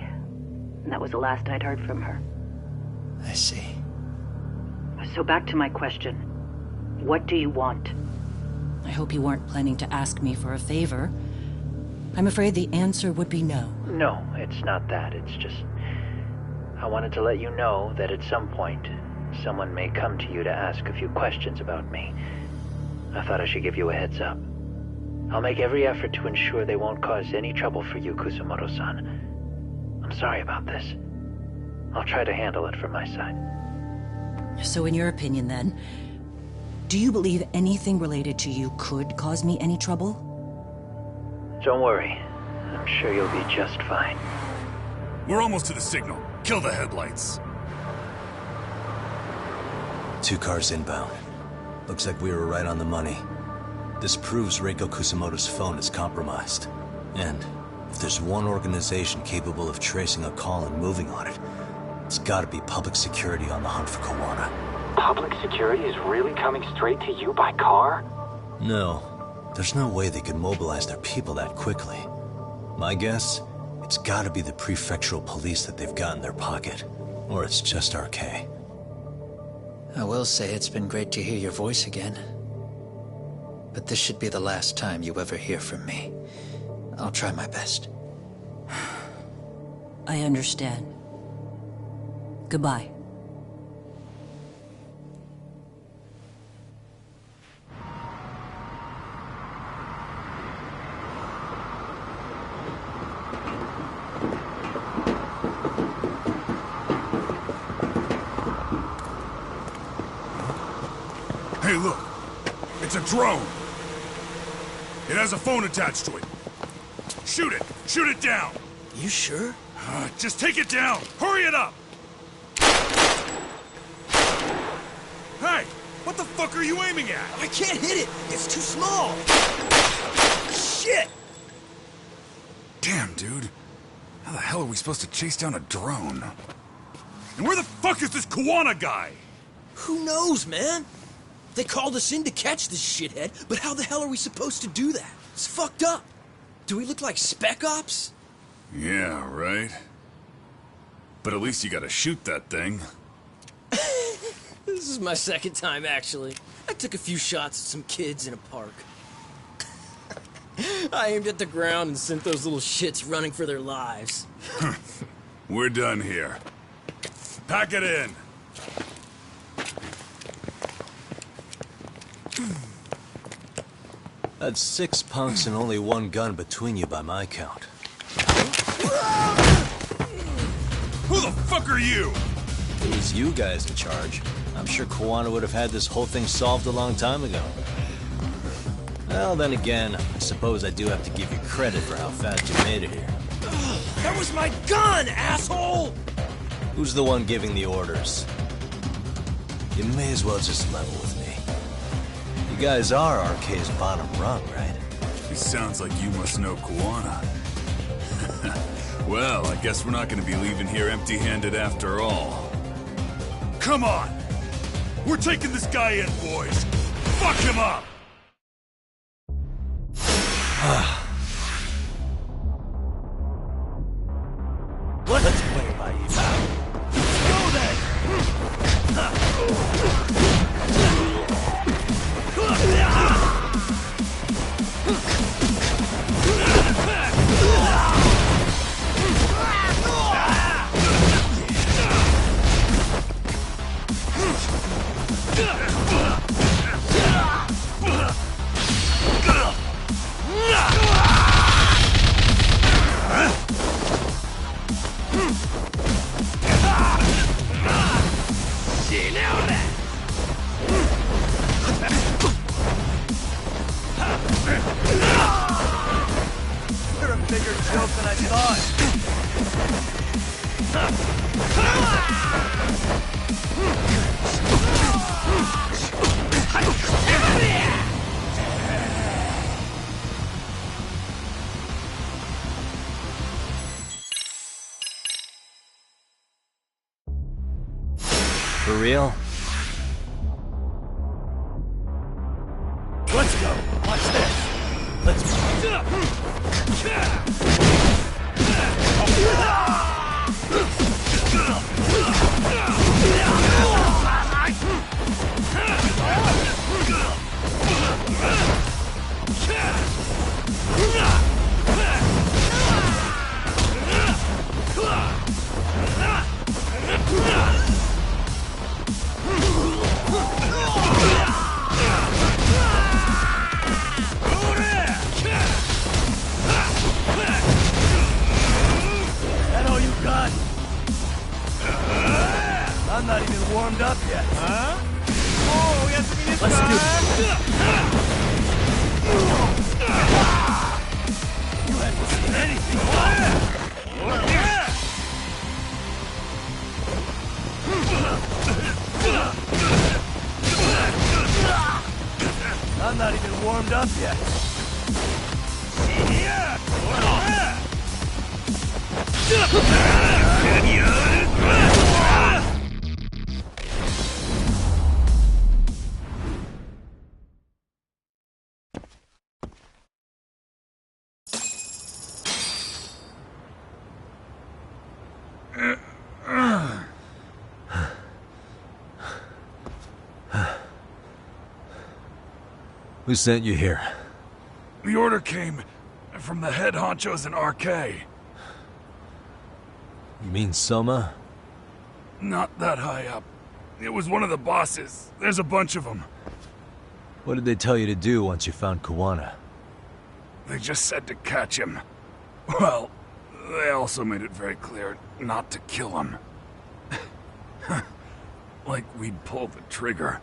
And that was the last I'd heard from her. I see. So back to my question. What do you want? I hope you weren't planning to ask me for a favor. I'm afraid the answer would be no. No, it's not that. It's just... I wanted to let you know that at some point, someone may come to you to ask a few questions about me. I thought I should give you a heads up. I'll make every effort to ensure they won't cause any trouble for you, Kusumoto-san. I'm sorry about this. I'll try to handle it from my side. So in your opinion, then, do you believe anything related to you could cause me any trouble? Don't worry. I'm sure you'll be just fine. We're almost to the signal. Kill the headlights. 2 cars inbound. Looks like we were right on the money. This proves Reiko Kusamoto's phone is compromised. And if there's one organization capable of tracing a call and moving on it, it's gotta be public security on the hunt for Kawana. Public security is really coming straight to you by car? No. There's no way they could mobilize their people that quickly. My guess, it's gotta be the prefectural police that they've got in their pocket. Or it's just RK. I will say it's been great to hear your voice again. But this should be the last time you ever hear from me. I'll try my best. I understand. Goodbye. Hey, look. It's a drone. It has a phone attached to it. Shoot it! Shoot it down! You sure? Just take it down! Hurry it up! What the fuck are you aiming at? I can't hit it! It's too small! Shit! Damn, dude. How the hell are we supposed to chase down a drone? And where the fuck is this Kuwana guy? Who knows, man? They called us in to catch this shithead, but how the hell are we supposed to do that? It's fucked up. Do we look like spec ops? Yeah, right. But at least you gotta shoot that thing. This is my second time, actually. I took a few shots at some kids in a park. I aimed at the ground and sent those little shits running for their lives. We're done here. Pack it in. That's 6 punks and only 1 gun between you by my count. Who the fuck are you? If it was you guys in charge, I'm sure Kuwana would have had this whole thing solved a long time ago. Well, then again, I suppose I do have to give you credit for how fast you made it here. That was my gun, asshole! Who's the one giving the orders? You may as well just level with me. You guys are RK's bottom rung, right? It sounds like you must know Kuwana. Well, I guess we're not gonna be leaving here empty-handed after all. Come on! We're taking this guy in, boys! Fuck him up! Let's play it by ear. Go then! You're a bigger joke than I thought. For real? Let's go. Watch this. Let's That all you got? I'm not even warmed up yet. Huh? Oh, yes, let's do it. You haven't seen anything. I'm not even warmed up yet. Who sent you here? The order came from the head honchos in RK. You mean Soma? Not that high up. It was one of the bosses. There's a bunch of them. What did they tell you to do once you found Kuwana? They just said to catch him. Well, they also made it very clear not to kill him. Like we'd pull the trigger.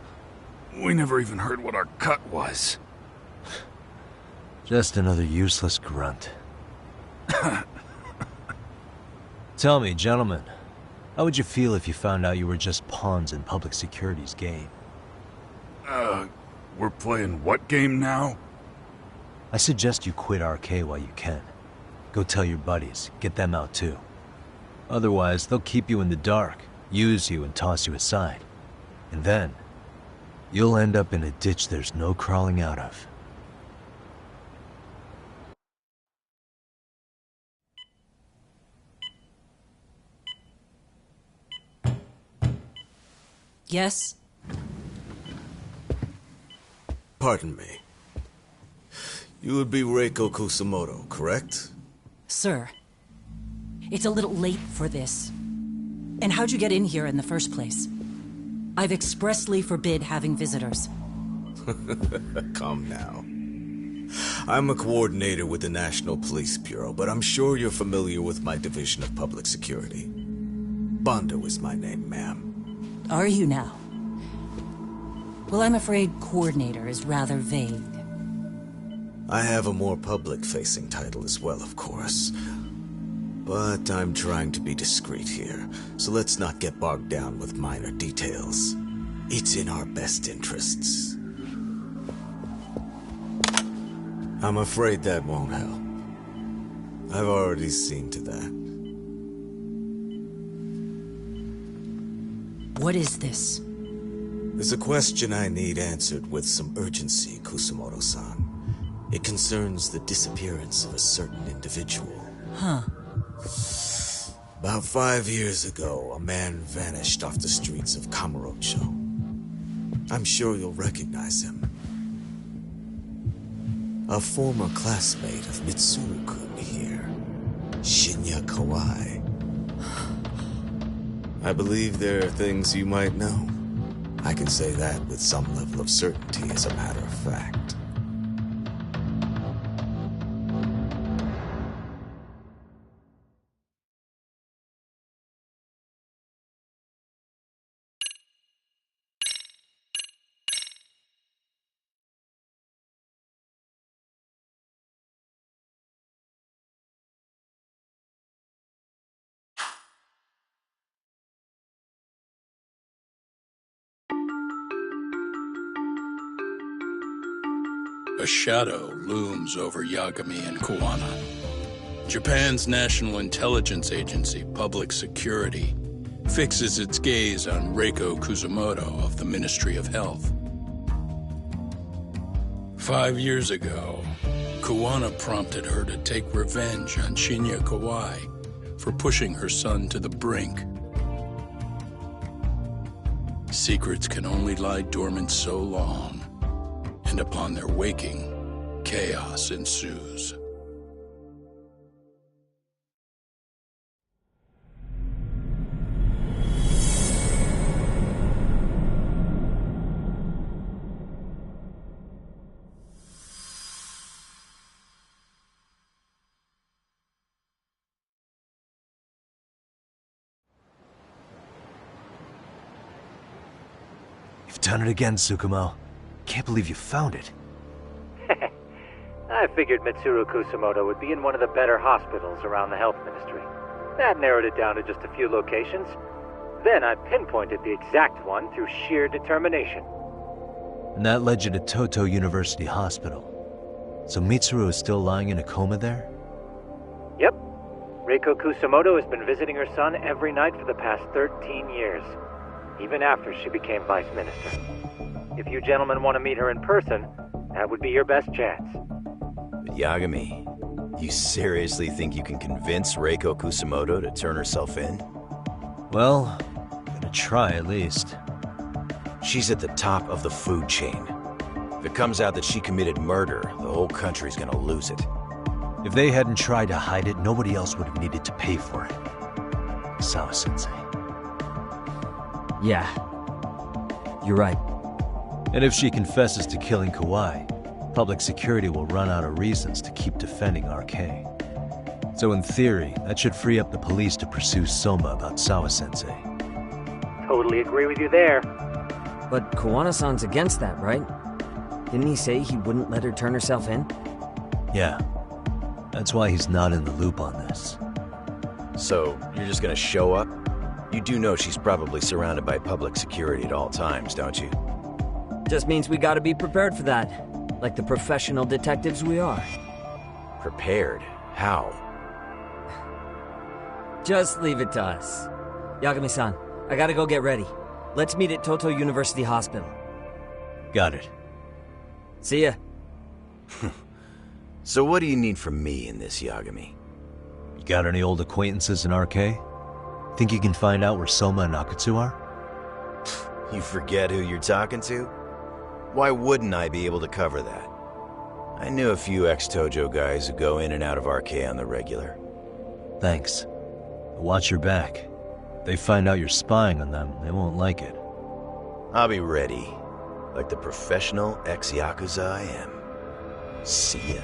We never even heard what our cut was. Just another useless grunt. Tell me, gentlemen, how would you feel if you found out you were just pawns in public security's game? We're playing what game now? I suggest you quit RK while you can. Go tell your buddies, get them out too. Otherwise, they'll keep you in the dark, use you and toss you aside. And then, you'll end up in a ditch there's no crawling out of. Yes? Pardon me. You would be Reiko Kusumoto, correct? Sir, it's a little late for this. And how'd you get in here in the first place? I've expressly forbid having visitors. Calm now. I'm a coordinator with the National Police Bureau, but I'm sure you're familiar with my Division of Public Security. Bondo is my name, ma'am. Are you now? Well, I'm afraid coordinator is rather vague. I have a more public-facing title as well, of course. But I'm trying to be discreet here, so let's not get bogged down with minor details. It's in our best interests. I'm afraid that won't help. I've already seen to that. What is this? There's a question I need answered with some urgency, Kusumoto-san. It concerns the disappearance of a certain individual. Huh. About 5 years ago, a man vanished off the streets of Kamurocho. I'm sure you'll recognize him. A former classmate of Mitsuru-kun here, Shinya Kawai. I believe there are things you might know. I can say that with some level of certainty, as a matter of fact. A shadow looms over Yagami and Kuwana. Japan's National Intelligence Agency, Public Security, fixes its gaze on Reiko Kusumoto of the Ministry of Health. 5 years ago, Kuwana prompted her to take revenge on Shinya Kawai for pushing her son to the brink. Secrets can only lie dormant so long, and upon their waking, chaos ensues. You've done it again, Tsukumo. Can't believe you found it. I figured Mitsuru Kusumoto would be in one of the better hospitals around the health ministry. That narrowed it down to just a few locations. Then I pinpointed the exact one through sheer determination. And that led you to Toto University Hospital. So Mitsuru is still lying in a coma there? Yep. Reiko Kusumoto has been visiting her son every night for the past 13 years, even after she became vice minister. If you gentlemen want to meet her in person, that would be your best chance. But Yagami, you seriously think you can convince Reiko Kusumoto to turn herself in? Well, gonna try at least. She's at the top of the food chain. If it comes out that she committed murder, the whole country's gonna lose it. If they hadn't tried to hide it, nobody else would have needed to pay for it. Sawa-sensei. Yeah. You're right. And if she confesses to killing Kawai, public security will run out of reasons to keep defending RK. So in theory, that should free up the police to pursue Soma about Sawa-sensei. Totally agree with you there. But Kuwana-san's against that, right? Didn't he say he wouldn't let her turn herself in? Yeah. That's why he's not in the loop on this. So, you're just gonna show up? You do know she's probably surrounded by public security at all times, don't you? Just means we gotta be prepared for that. Like the professional detectives we are. Prepared? How? Just leave it to us. Yagami-san, I gotta go get ready. Let's meet at Toto University Hospital. Got it. See ya. So what do you need from me in this, Yagami? You got any old acquaintances in RK? Think you can find out where Soma and Akutsu are? You forget who you're talking to? Why wouldn't I be able to cover that? I knew a few ex-Tojo guys who go in and out of RK on the regular. Thanks. Watch your back. If they find out you're spying on them, they won't like it. I'll be ready, like the professional ex-Yakuza I am. See ya.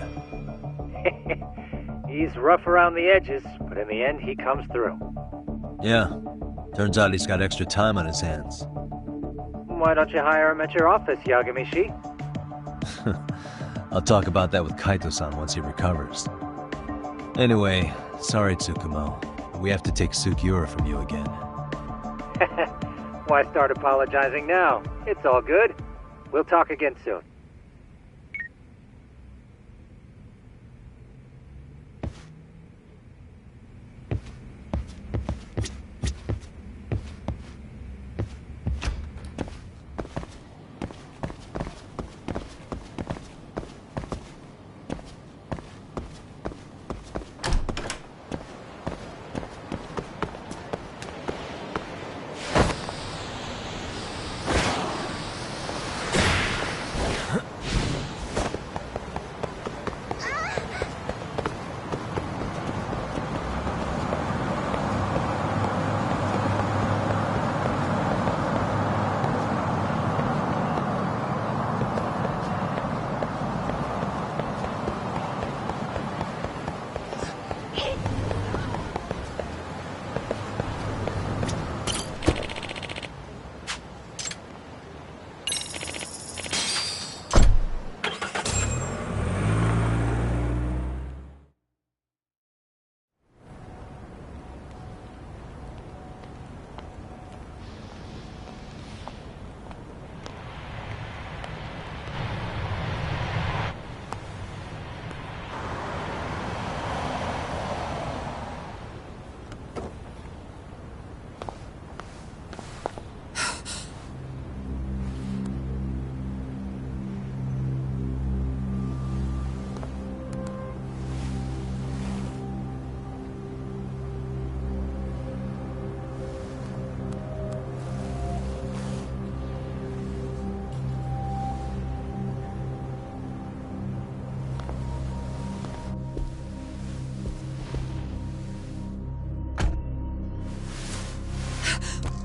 He's rough around the edges, but in the end, he comes through. Yeah. Turns out he's got extra time on his hands. Why don't you hire him at your office, Yagami-shi? I'll talk about that with Kaito-san once he recovers. Anyway, sorry, Tsukumo. We have to take Sukiura from you again. Why start apologizing now? It's all good. We'll talk again soon.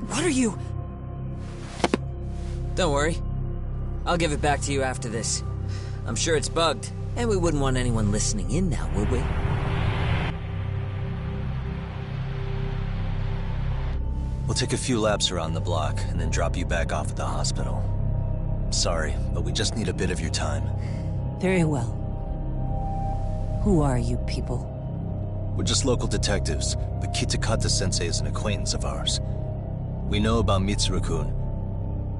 What are you? Don't worry. I'll give it back to you after this. I'm sure it's bugged, and we wouldn't want anyone listening in now, would we? We'll take a few laps around the block, and then drop you back off at the hospital. Sorry, but we just need a bit of your time. Very well. Who are you people? We're just local detectives, but Kitakata-sensei is an acquaintance of ours. We know about Mitsuru-kun,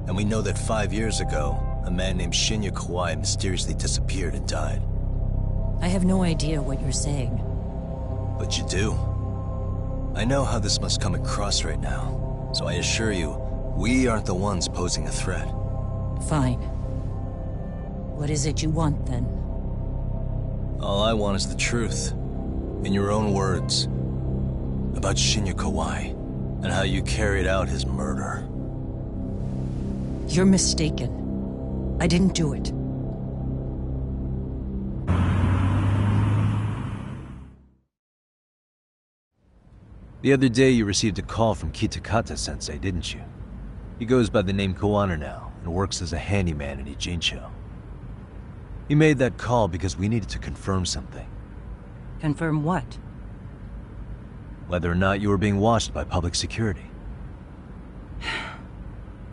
and we know that 5 years ago, a man named Shinya Kawai mysteriously disappeared and died. I have no idea what you're saying. But you do. I know how this must come across right now, so I assure you, we aren't the ones posing a threat. Fine. What is it you want, then? All I want is the truth. In your own words. About Shinya Kawai, and how you carried out his murder. You're mistaken. I didn't do it. The other day you received a call from Kitakata-sensei, didn't you? He goes by the name Koano now, and works as a handyman in Ijincho. He made that call because we needed to confirm something. Confirm what? Whether or not you were being watched by public security.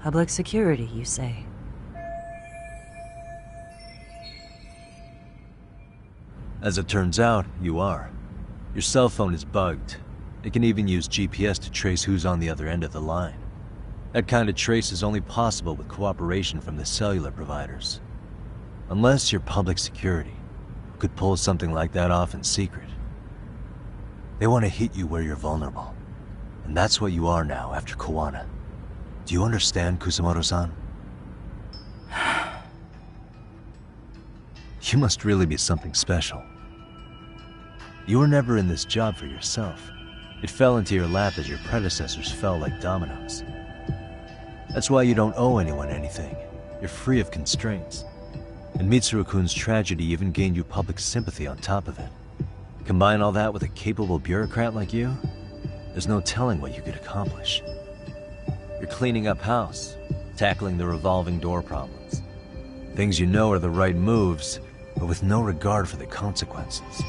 Public security, you say? As it turns out, you are. Your cell phone is bugged. It can even use GPS to trace who's on the other end of the line. That kind of trace is only possible with cooperation from the cellular providers. Unless you're public security, who could pull something like that off in secret. They want to hit you where you're vulnerable. And that's what you are now after Kawana. Do you understand, Kusamoto-san? You must really be something special. You were never in this job for yourself. It fell into your lap as your predecessors fell like dominoes. That's why you don't owe anyone anything. You're free of constraints. And Mitsuru-kun's tragedy even gained you public sympathy on top of it. Combine all that with a capable bureaucrat like you, there's no telling what you could accomplish. You're cleaning up house, tackling the revolving door problems. Things you know are the right moves, but with no regard for the consequences.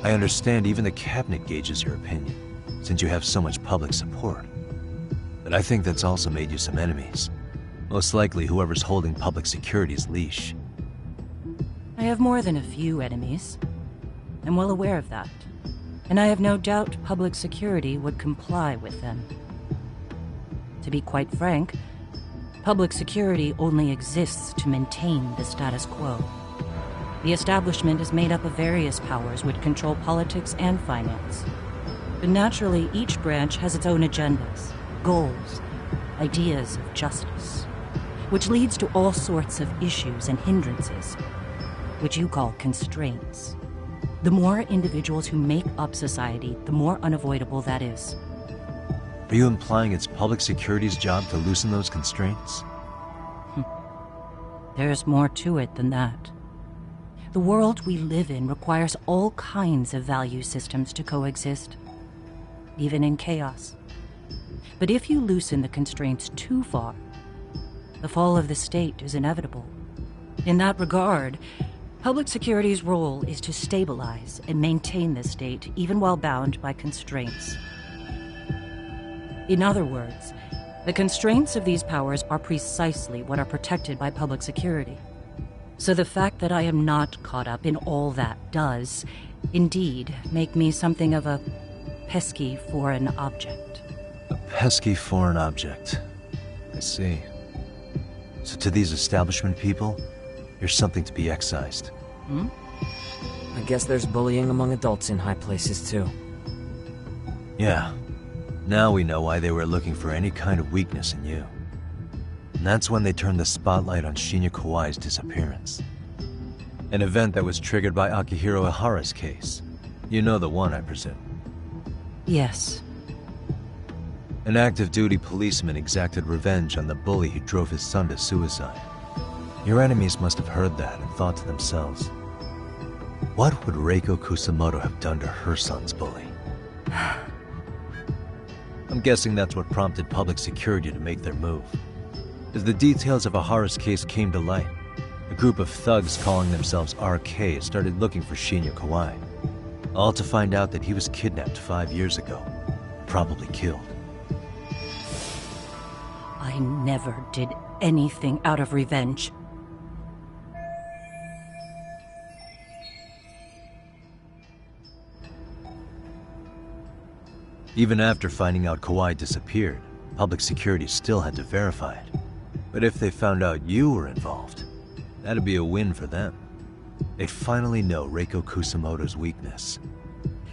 I understand even the cabinet gauges your opinion, since you have so much public support. But I think that's also made you some enemies. Most likely whoever's holding public security's leash. I have more than a few enemies. I'm well aware of that. And I have no doubt public security would comply with them. To be quite frank, public security only exists to maintain the status quo. The establishment is made up of various powers which control politics and finance. But naturally, each branch has its own agendas, goals, ideas of justice, which leads to all sorts of issues and hindrances, which you call constraints. The more individuals who make up society, the more unavoidable that is. Are you implying it's public security's job to loosen those constraints? There's more to it than that. The world we live in requires all kinds of value systems to coexist, even in chaos. But if you loosen the constraints too far, the fall of the state is inevitable. In that regard, public security's role is to stabilize and maintain the state, even while bound by constraints. In other words, the constraints of these powers are precisely what are protected by public security. So the fact that I am not caught up in all that does, indeed, make me something of a pesky foreign object. A pesky foreign object. I see. So to these establishment people, you're something to be excised. I guess there's bullying among adults in high places, too. Yeah. Now we know why they were looking for any kind of weakness in you. And that's when they turned the spotlight on Shinya Kawai's disappearance. An event that was triggered by Akihiro Ihara's case. You know the one, I presume. Yes. An active-duty policeman exacted revenge on the bully who drove his son to suicide. Your enemies must have heard that and thought to themselves, what would Reiko Kusamoto have done to her son's bully? I'm guessing that's what prompted public security to make their move. As the details of Ihara's case came to light, a group of thugs calling themselves RK started looking for Shinya Kawai, all to find out that he was kidnapped 5 years ago, probably killed. I never did anything out of revenge. Even after finding out Kawai disappeared, public security still had to verify it. But if they found out you were involved, that'd be a win for them. They'd finally know Reiko Kusamoto's weakness.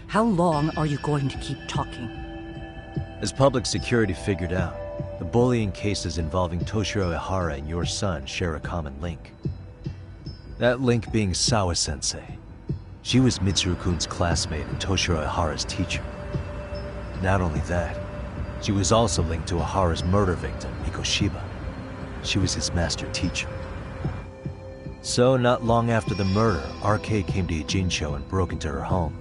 How long are you going to keep talking? As public security figured out, the bullying cases involving Toshiro Ihara and your son share a common link. That link being Sawa-sensei. She was Mitsuru-kun's classmate and Toshiro Ihara's teacher. Not only that, she was also linked to Ihara's murder victim, Mikoshiba. She was his master teacher. So, not long after the murder, RK came to Ijincho and broke into her home.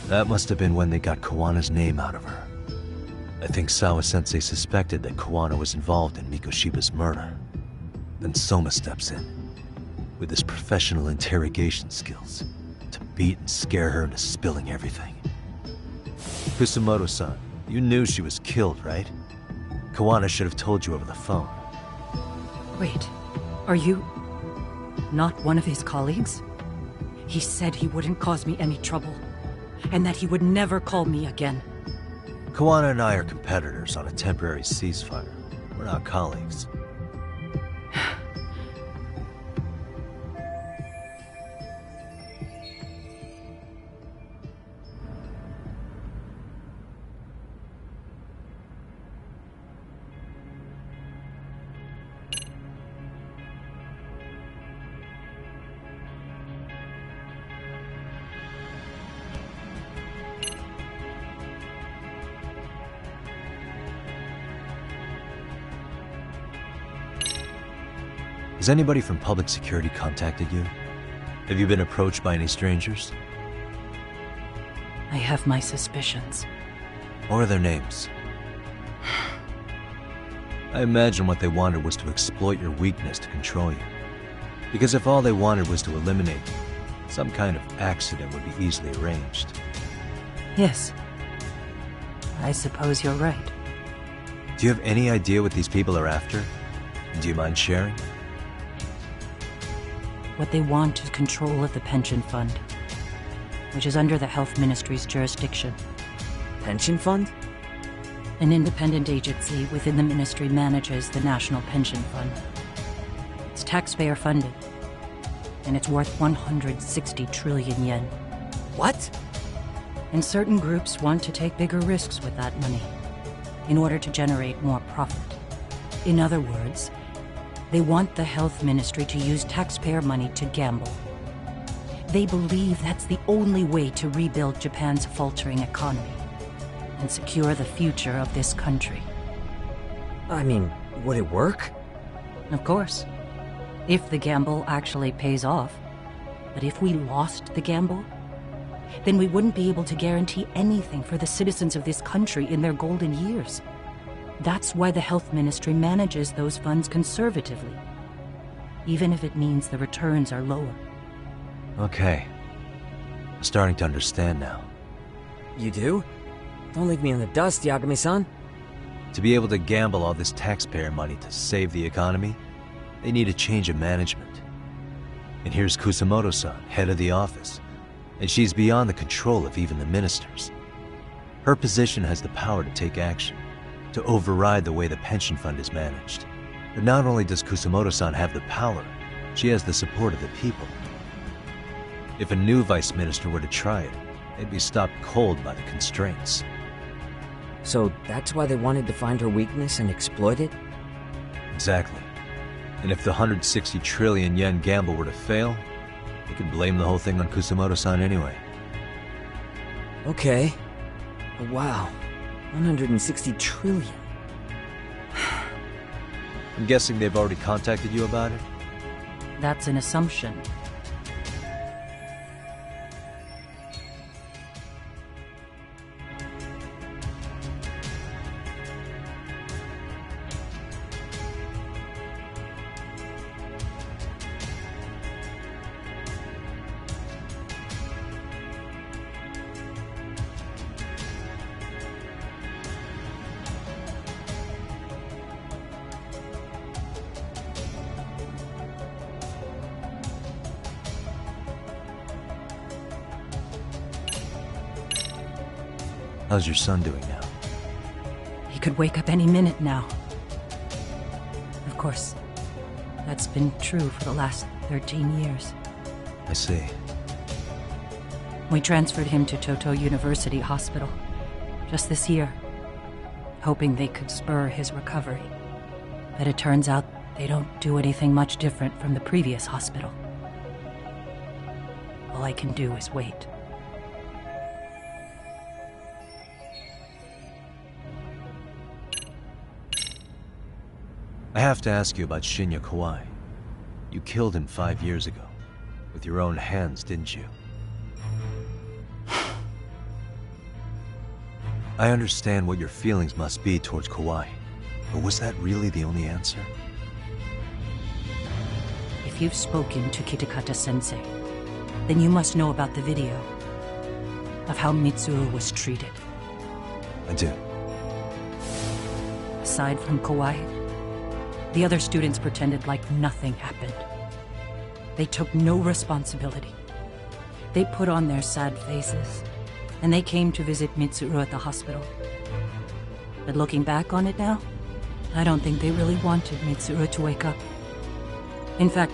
That must have been when they got Kawana's name out of her. I think Sawa-sensei suspected that Kawana was involved in Mikoshiba's murder. Then Soma steps in, with his professional interrogation skills, to beat and scare her into spilling everything. Kusamoto-san, you knew she was killed, right? Kawana should have told you over the phone. Wait, are you not one of his colleagues? He said he wouldn't cause me any trouble, and that he would never call me again. Koana and I are competitors on a temporary ceasefire. We're not colleagues. Has anybody from public security contacted you? Have you been approached by any strangers? I have my suspicions. What are their names? I imagine what they wanted was to exploit your weakness to control you. Because if all they wanted was to eliminate you, some kind of accident would be easily arranged. Yes. I suppose you're right. Do you have any idea what these people are after? And do you mind sharing? What they want is control of the pension fund, which is under the Health Ministry's jurisdiction. Pension fund? An independent agency within the ministry manages the National Pension Fund. It's taxpayer funded, and it's worth 160 trillion yen. What? And certain groups want to take bigger risks with that money in order to generate more profit. In other words, they want the health ministry to use taxpayer money to gamble. They believe that's the only way to rebuild Japan's faltering economy and secure the future of this country. I mean, would it work? Of course. If the gamble actually pays off. But if we lost the gamble, then we wouldn't be able to guarantee anything for the citizens of this country in their golden years. That's why the health ministry manages those funds conservatively, even if it means the returns are lower. Okay. I'm starting to understand now. You do? Don't leave me in the dust, Yagami-san. To be able to gamble all this taxpayer money to save the economy, they need a change of management. And here's Kusamoto-san, head of the office, and she's beyond the control of even the ministers. Her position has the power to take action, to override the way the pension fund is managed. But not only does Kusamoto-san have the power, she has the support of the people. If a new vice minister were to try it, they'd be stopped cold by the constraints. So that's why they wanted to find her weakness and exploit it? Exactly. And if the 160 trillion yen gamble were to fail, they could blame the whole thing on Kusamoto-san anyway. Okay. Wow. 160 trillion. I'm guessing they've already contacted you about it? That's an assumption. How's your son doing now? He could wake up any minute now. Of course, that's been true for the last 13 years. I see. We transferred him to Toto University Hospital just this year, hoping they could spur his recovery. But it turns out they don't do anything much different from the previous hospital. All I can do is wait. I have to ask you about Shinya Kawai. You killed him 5 years ago. With your own hands, didn't you? I understand what your feelings must be towards Kawai, but was that really the only answer? If you've spoken to Kitakata-sensei, then you must know about the video of how Mitsuru was treated. I do. Aside from Kawai, the other students pretended like nothing happened. They took no responsibility. They put on their sad faces, and they came to visit Mitsuru at the hospital. But looking back on it now, I don't think they really wanted Mitsuru to wake up. In fact,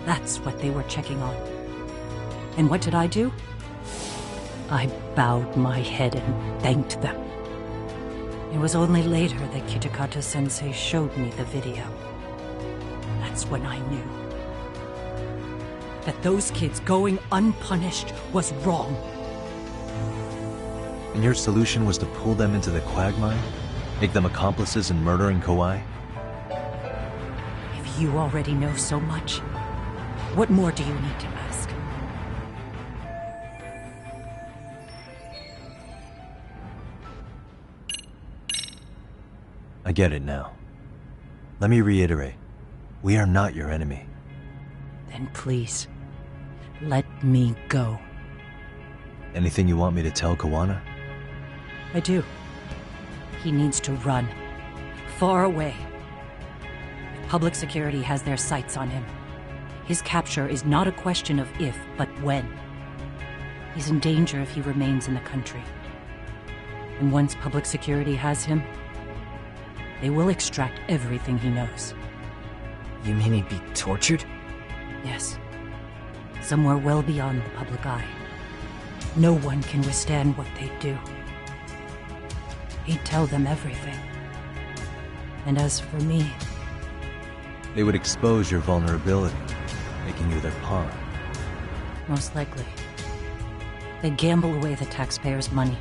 that's what they were checking on. And what did I do? I bowed my head and thanked them. It was only later that Kitakata-sensei showed me the video. That's when I knew that those kids going unpunished was wrong. And your solution was to pull them into the quagmire? Make them accomplices in murdering Kawai? If you already know so much, what more do you need to ask? I get it now. Let me reiterate. We are not your enemy. Then please, let me go. Anything you want me to tell Kawana? I do. He needs to run. Far away. Public security has their sights on him. His capture is not a question of if, but when. He's in danger if he remains in the country. And once public security has him, they will extract everything he knows. You mean he'd be tortured? Yes. Somewhere well beyond the public eye. No one can withstand what they do. He'd tell them everything. And as for me... They would expose your vulnerability, making you their pawn. Most likely. They'd gamble away the taxpayers' money,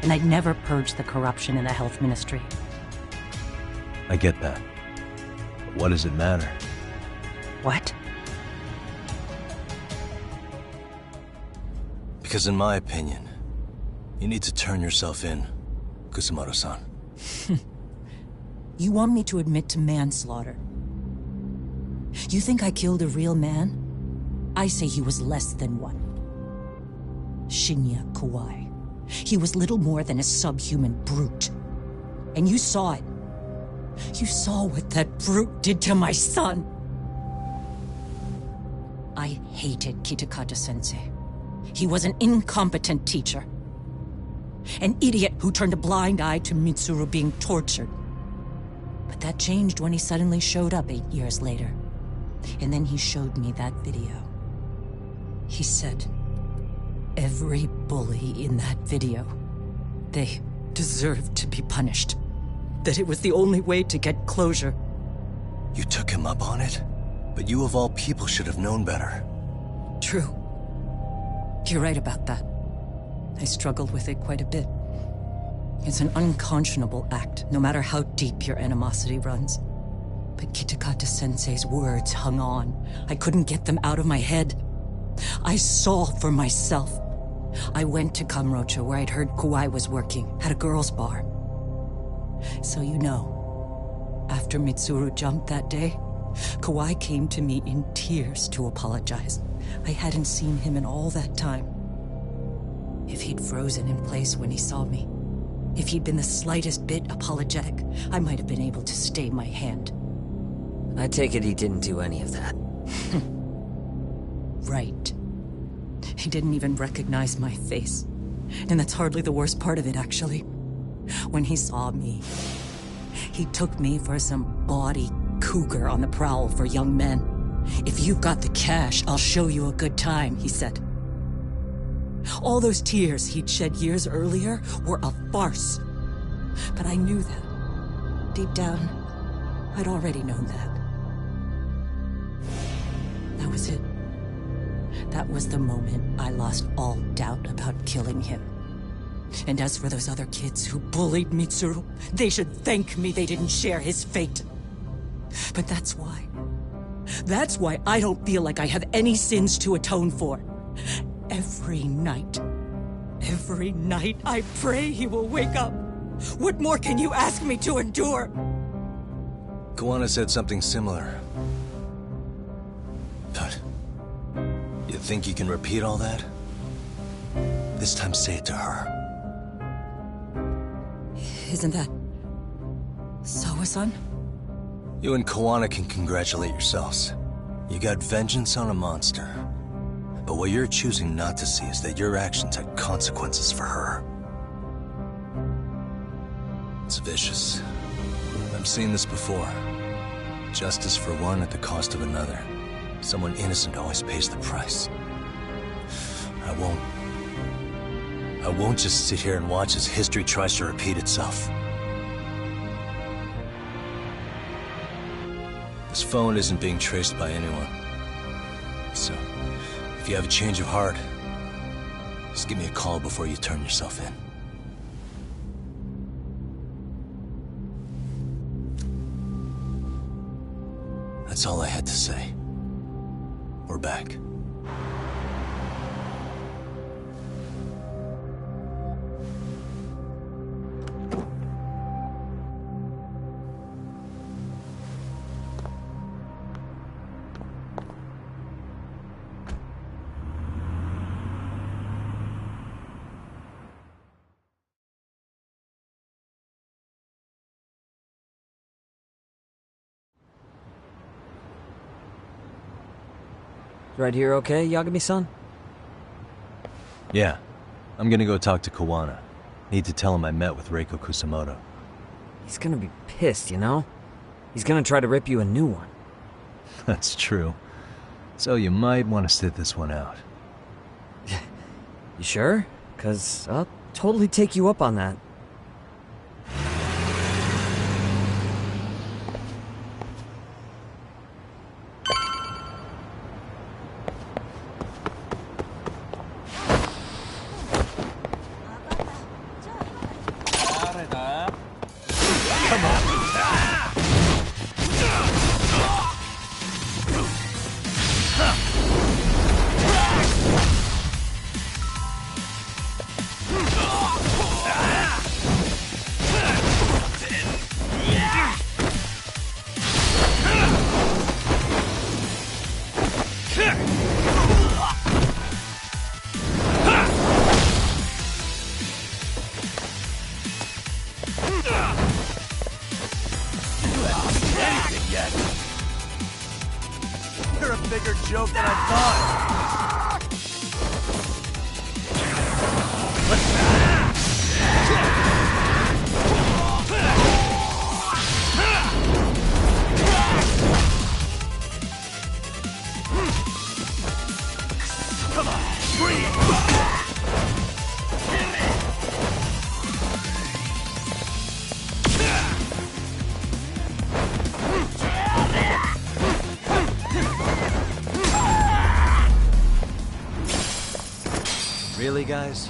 and I'd never purge the corruption in the health ministry. I get that. But what does it matter? What? Because in my opinion, you need to turn yourself in, Kusumoto-san. You want me to admit to manslaughter? You think I killed a real man? I say he was less than one. Shinya Kawai. He was little more than a subhuman brute. And you saw it. You saw what that brute did to my son. I hated Kitakata-sensei. He was an incompetent teacher. An idiot who turned a blind eye to Mitsuru being tortured. But that changed when he suddenly showed up 8 years later. And then he showed me that video. He said, every bully in that video, they deserved to be punished. That it was the only way to get closure. You took him up on it? But you of all people should have known better. True. You're right about that. I struggled with it quite a bit. It's an unconscionable act, no matter how deep your animosity runs. But Kitakata-sensei's words hung on. I couldn't get them out of my head. I saw for myself. I went to Kamurocho, where I'd heard Kawai was working, at a girls' bar. So you know, after Mitsuru jumped that day, Kawai came to me in tears to apologize. I hadn't seen him in all that time. If he'd frozen in place when he saw me, if he'd been the slightest bit apologetic, I might have been able to stay my hand. I take it he didn't do any of that. Right. He didn't even recognize my face. And that's hardly the worst part of it, actually. When he saw me, he took me for some bawdy cougar on the prowl for young men. If you've got the cash, I'll show you a good time, he said. All those tears he'd shed years earlier were a farce. But I knew that. Deep down, I'd already known that. That was it. That was the moment I lost all doubt about killing him. And as for those other kids who bullied Mitsuru, they should thank me they didn't share his fate. But that's why. That's why I don't feel like I have any sins to atone for. Every night I pray he will wake up. What more can you ask me to endure? Kawana said something similar. But you think you can repeat all that? This time say it to her. Isn't that Sawa-san? You and Kawana can congratulate yourselves. You got vengeance on a monster. But what you're choosing not to see is that your actions had consequences for her. It's vicious. I've seen this before. Justice for one at the cost of another. Someone innocent always pays the price. I won't just sit here and watch as history tries to repeat itself. This phone isn't being traced by anyone. So, if you have a change of heart, just give me a call before you turn yourself in. That's all I had to say. We're back. Right here okay, Yagami-san? Yeah. I'm gonna go talk to Kawana. Need to tell him I met with Reiko Kusamoto. He's gonna be pissed, you know? He's gonna try to rip you a new one. That's true. So you might want to sit this one out. You sure? 'Cause I'll totally take you up on that. You're a bigger joke than I thought. Come on, bring it! Really, guys?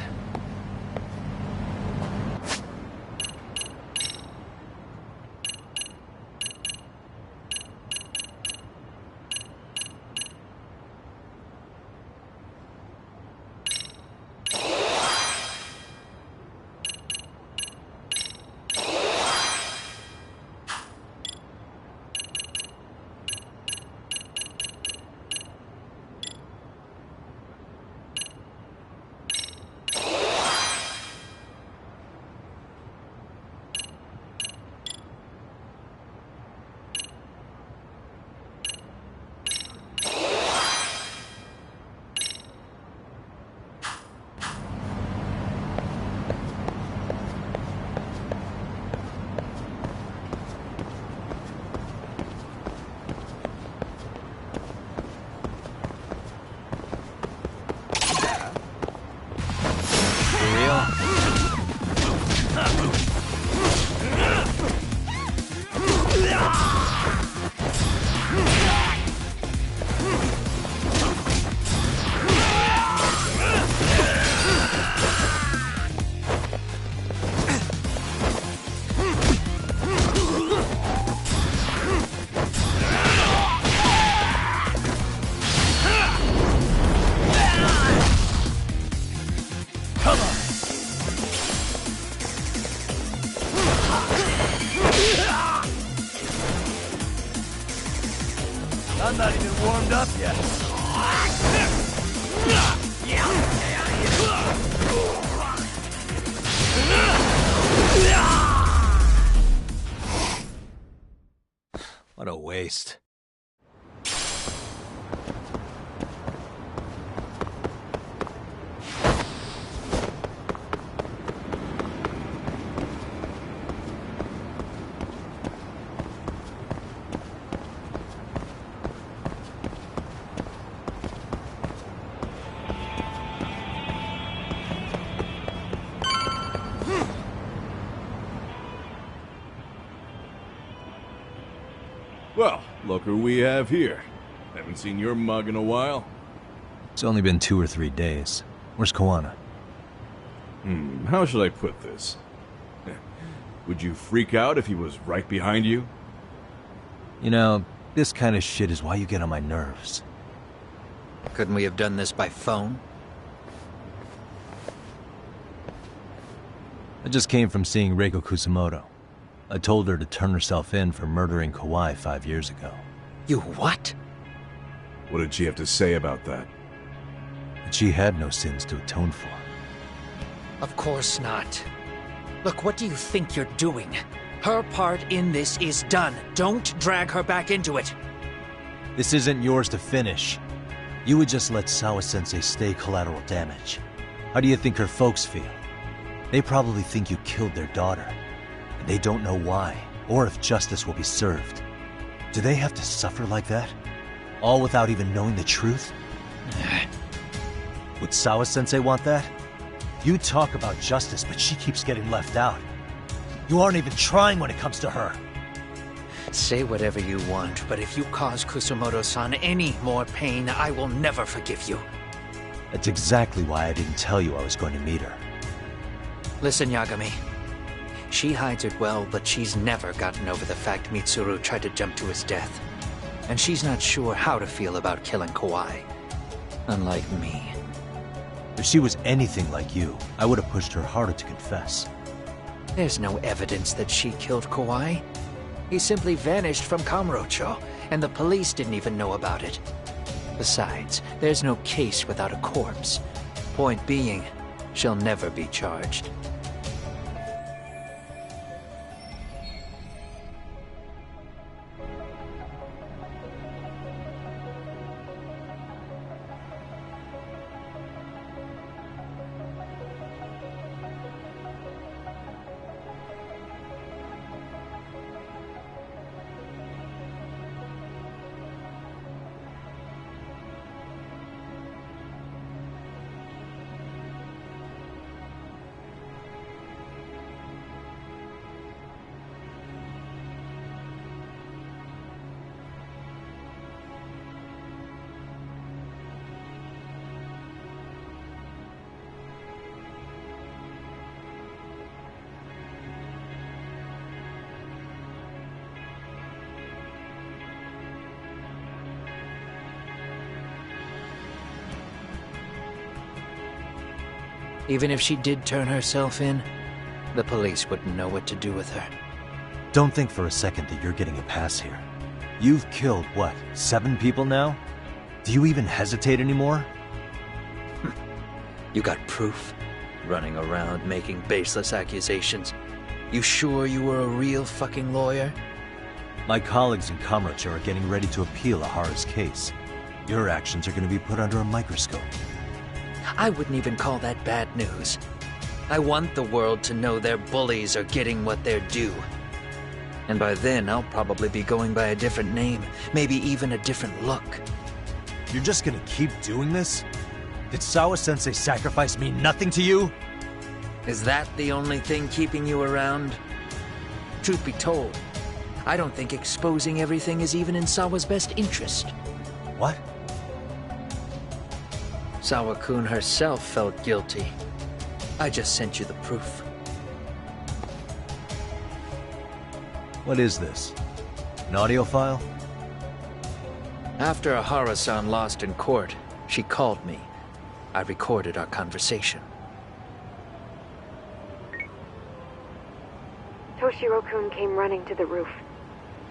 I'm not even warmed up yet. What a waste. Look who we have here. Haven't seen your mug in a while. It's only been 2 or 3 days. Where's Koana? How should I put this? Would you freak out if he was right behind you? You know, this kind of shit is why you get on my nerves. Couldn't we have done this by phone? I just came from seeing Reiko Kusamoto. I told her to turn herself in for murdering Kawai 5 years ago. You what? What did she have to say about that? That she had no sins to atone for. Of course not. Look, what do you think you're doing? Her part in this is done. Don't drag her back into it. This isn't yours to finish. You would just let Sawa-sensei stay collateral damage. How do you think her folks feel? They probably think you killed their daughter. And they don't know why, or if justice will be served. Do they have to suffer like that? All without even knowing the truth? Would Sawa-sensei want that? You talk about justice, but she keeps getting left out. You aren't even trying when it comes to her. Say whatever you want, but if you cause Kusumoto-san any more pain, I will never forgive you. That's exactly why I didn't tell you I was going to meet her. Listen, Yagami. She hides it well, but she's never gotten over the fact Mitsuru tried to jump to his death. And she's not sure how to feel about killing Kawai. Unlike me. If she was anything like you, I would have pushed her harder to confess. There's no evidence that she killed Kawai. He simply vanished from Kamurocho, and the police didn't even know about it. Besides, there's no case without a corpse. Point being, she'll never be charged. Even if she did turn herself in, the police wouldn't know what to do with her. Don't think for a second that you're getting a pass here. You've killed, what, 7 people now? Do you even hesitate anymore? You got proof? Running around making baseless accusations. You sure you were a real fucking lawyer? My colleagues in Kamurocho are getting ready to appeal Ahara's case. Your actions are going to be put under a microscope. I wouldn't even call that bad news. I want the world to know their bullies are getting what they're due. And by then, I'll probably be going by a different name, maybe even a different look. You're just gonna keep doing this? Did Sawa-sensei sacrifice mean nothing to you? Is that the only thing keeping you around? Truth be told, I don't think exposing everything is even in Sawa's best interest. What? Sawa-kun herself felt guilty. I just sent you the proof. What is this? An audio file? After Ahara-san lost in court, she called me. I recorded our conversation. Toshiro-kun came running to the roof.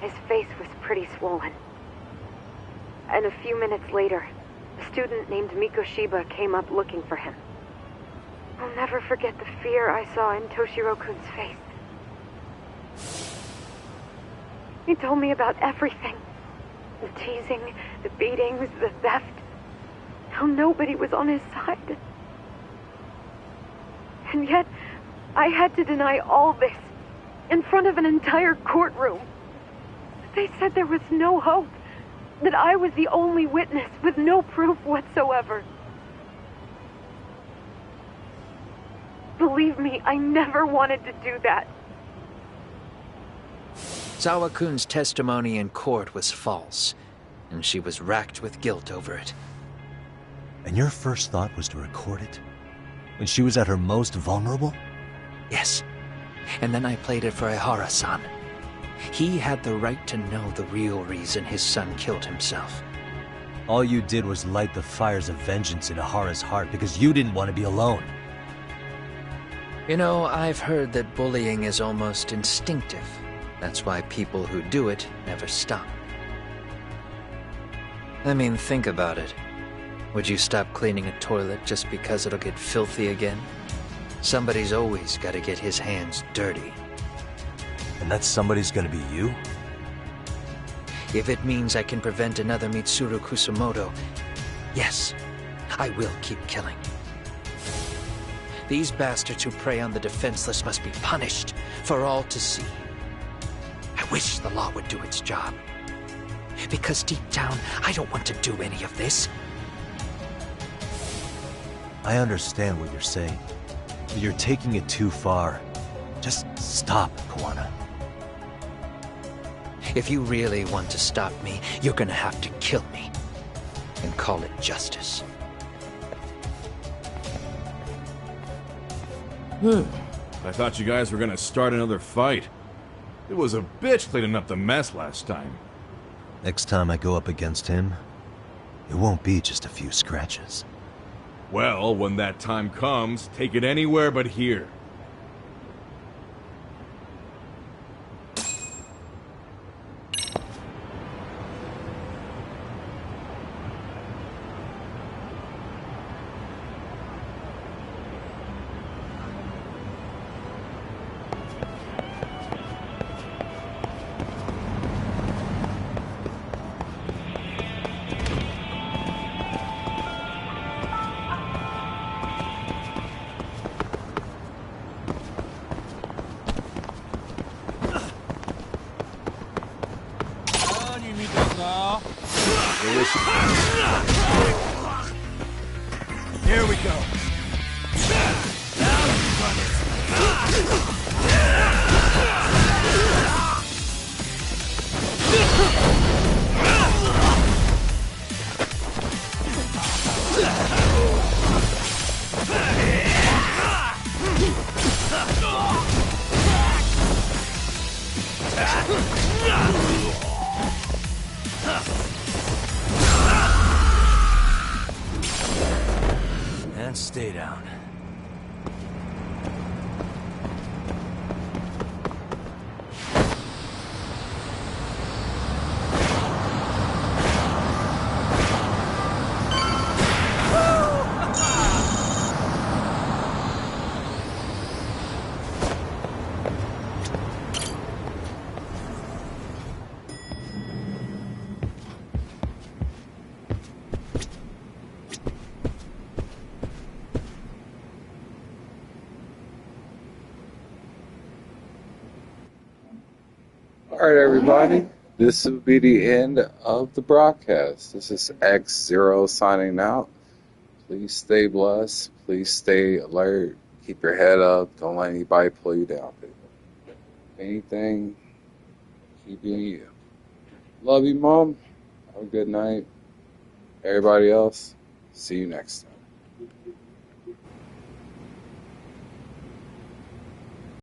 His face was pretty swollen. And a few minutes later, a student named Mikoshiba came up looking for him. I'll never forget the fear I saw in Toshiro-kun's face. He told me about everything. The teasing, the beatings, the theft. How nobody was on his side. And yet, I had to deny all this in front of an entire courtroom. They said there was no hope. That I was the only witness with no proof whatsoever. Believe me, I never wanted to do that. Sawa-kun's testimony in court was false, and she was racked with guilt over it. And your first thought was to record it? When she was at her most vulnerable? Yes. And then I played it for Ehara-san. He had the right to know the real reason his son killed himself. All you did was light the fires of vengeance in Ahara's heart because you didn't want to be alone. You know, I've heard that bullying is almost instinctive. That's why people who do it never stop. I mean, think about it. Would you stop cleaning a toilet just because it'll get filthy again? Somebody's always got to get his hands dirty. And that somebody's gonna be you? If it means I can prevent another Mitsuru Kusamoto, yes, I will keep killing. These bastards who prey on the defenseless must be punished for all to see. I wish the law would do its job. Because deep down, I don't want to do any of this. I understand what you're saying, but you're taking it too far. Just stop, Kawana. If you really want to stop me, you're gonna have to kill me. And call it justice. I thought you guys were gonna start another fight. It was a bitch cleaning up the mess last time. Next time I go up against him, it won't be just a few scratches. Well, when that time comes, take it anywhere but here. Here we go. Now you run it. And stay down. Alright everybody, this will be the end of the broadcast. This is ZerØ signing out. Please stay blessed, please stay alert, keep your head up, don't let anybody pull you down, people. Anything, keep being you. Love you, Mom. Have a good night. Everybody else, see you next time.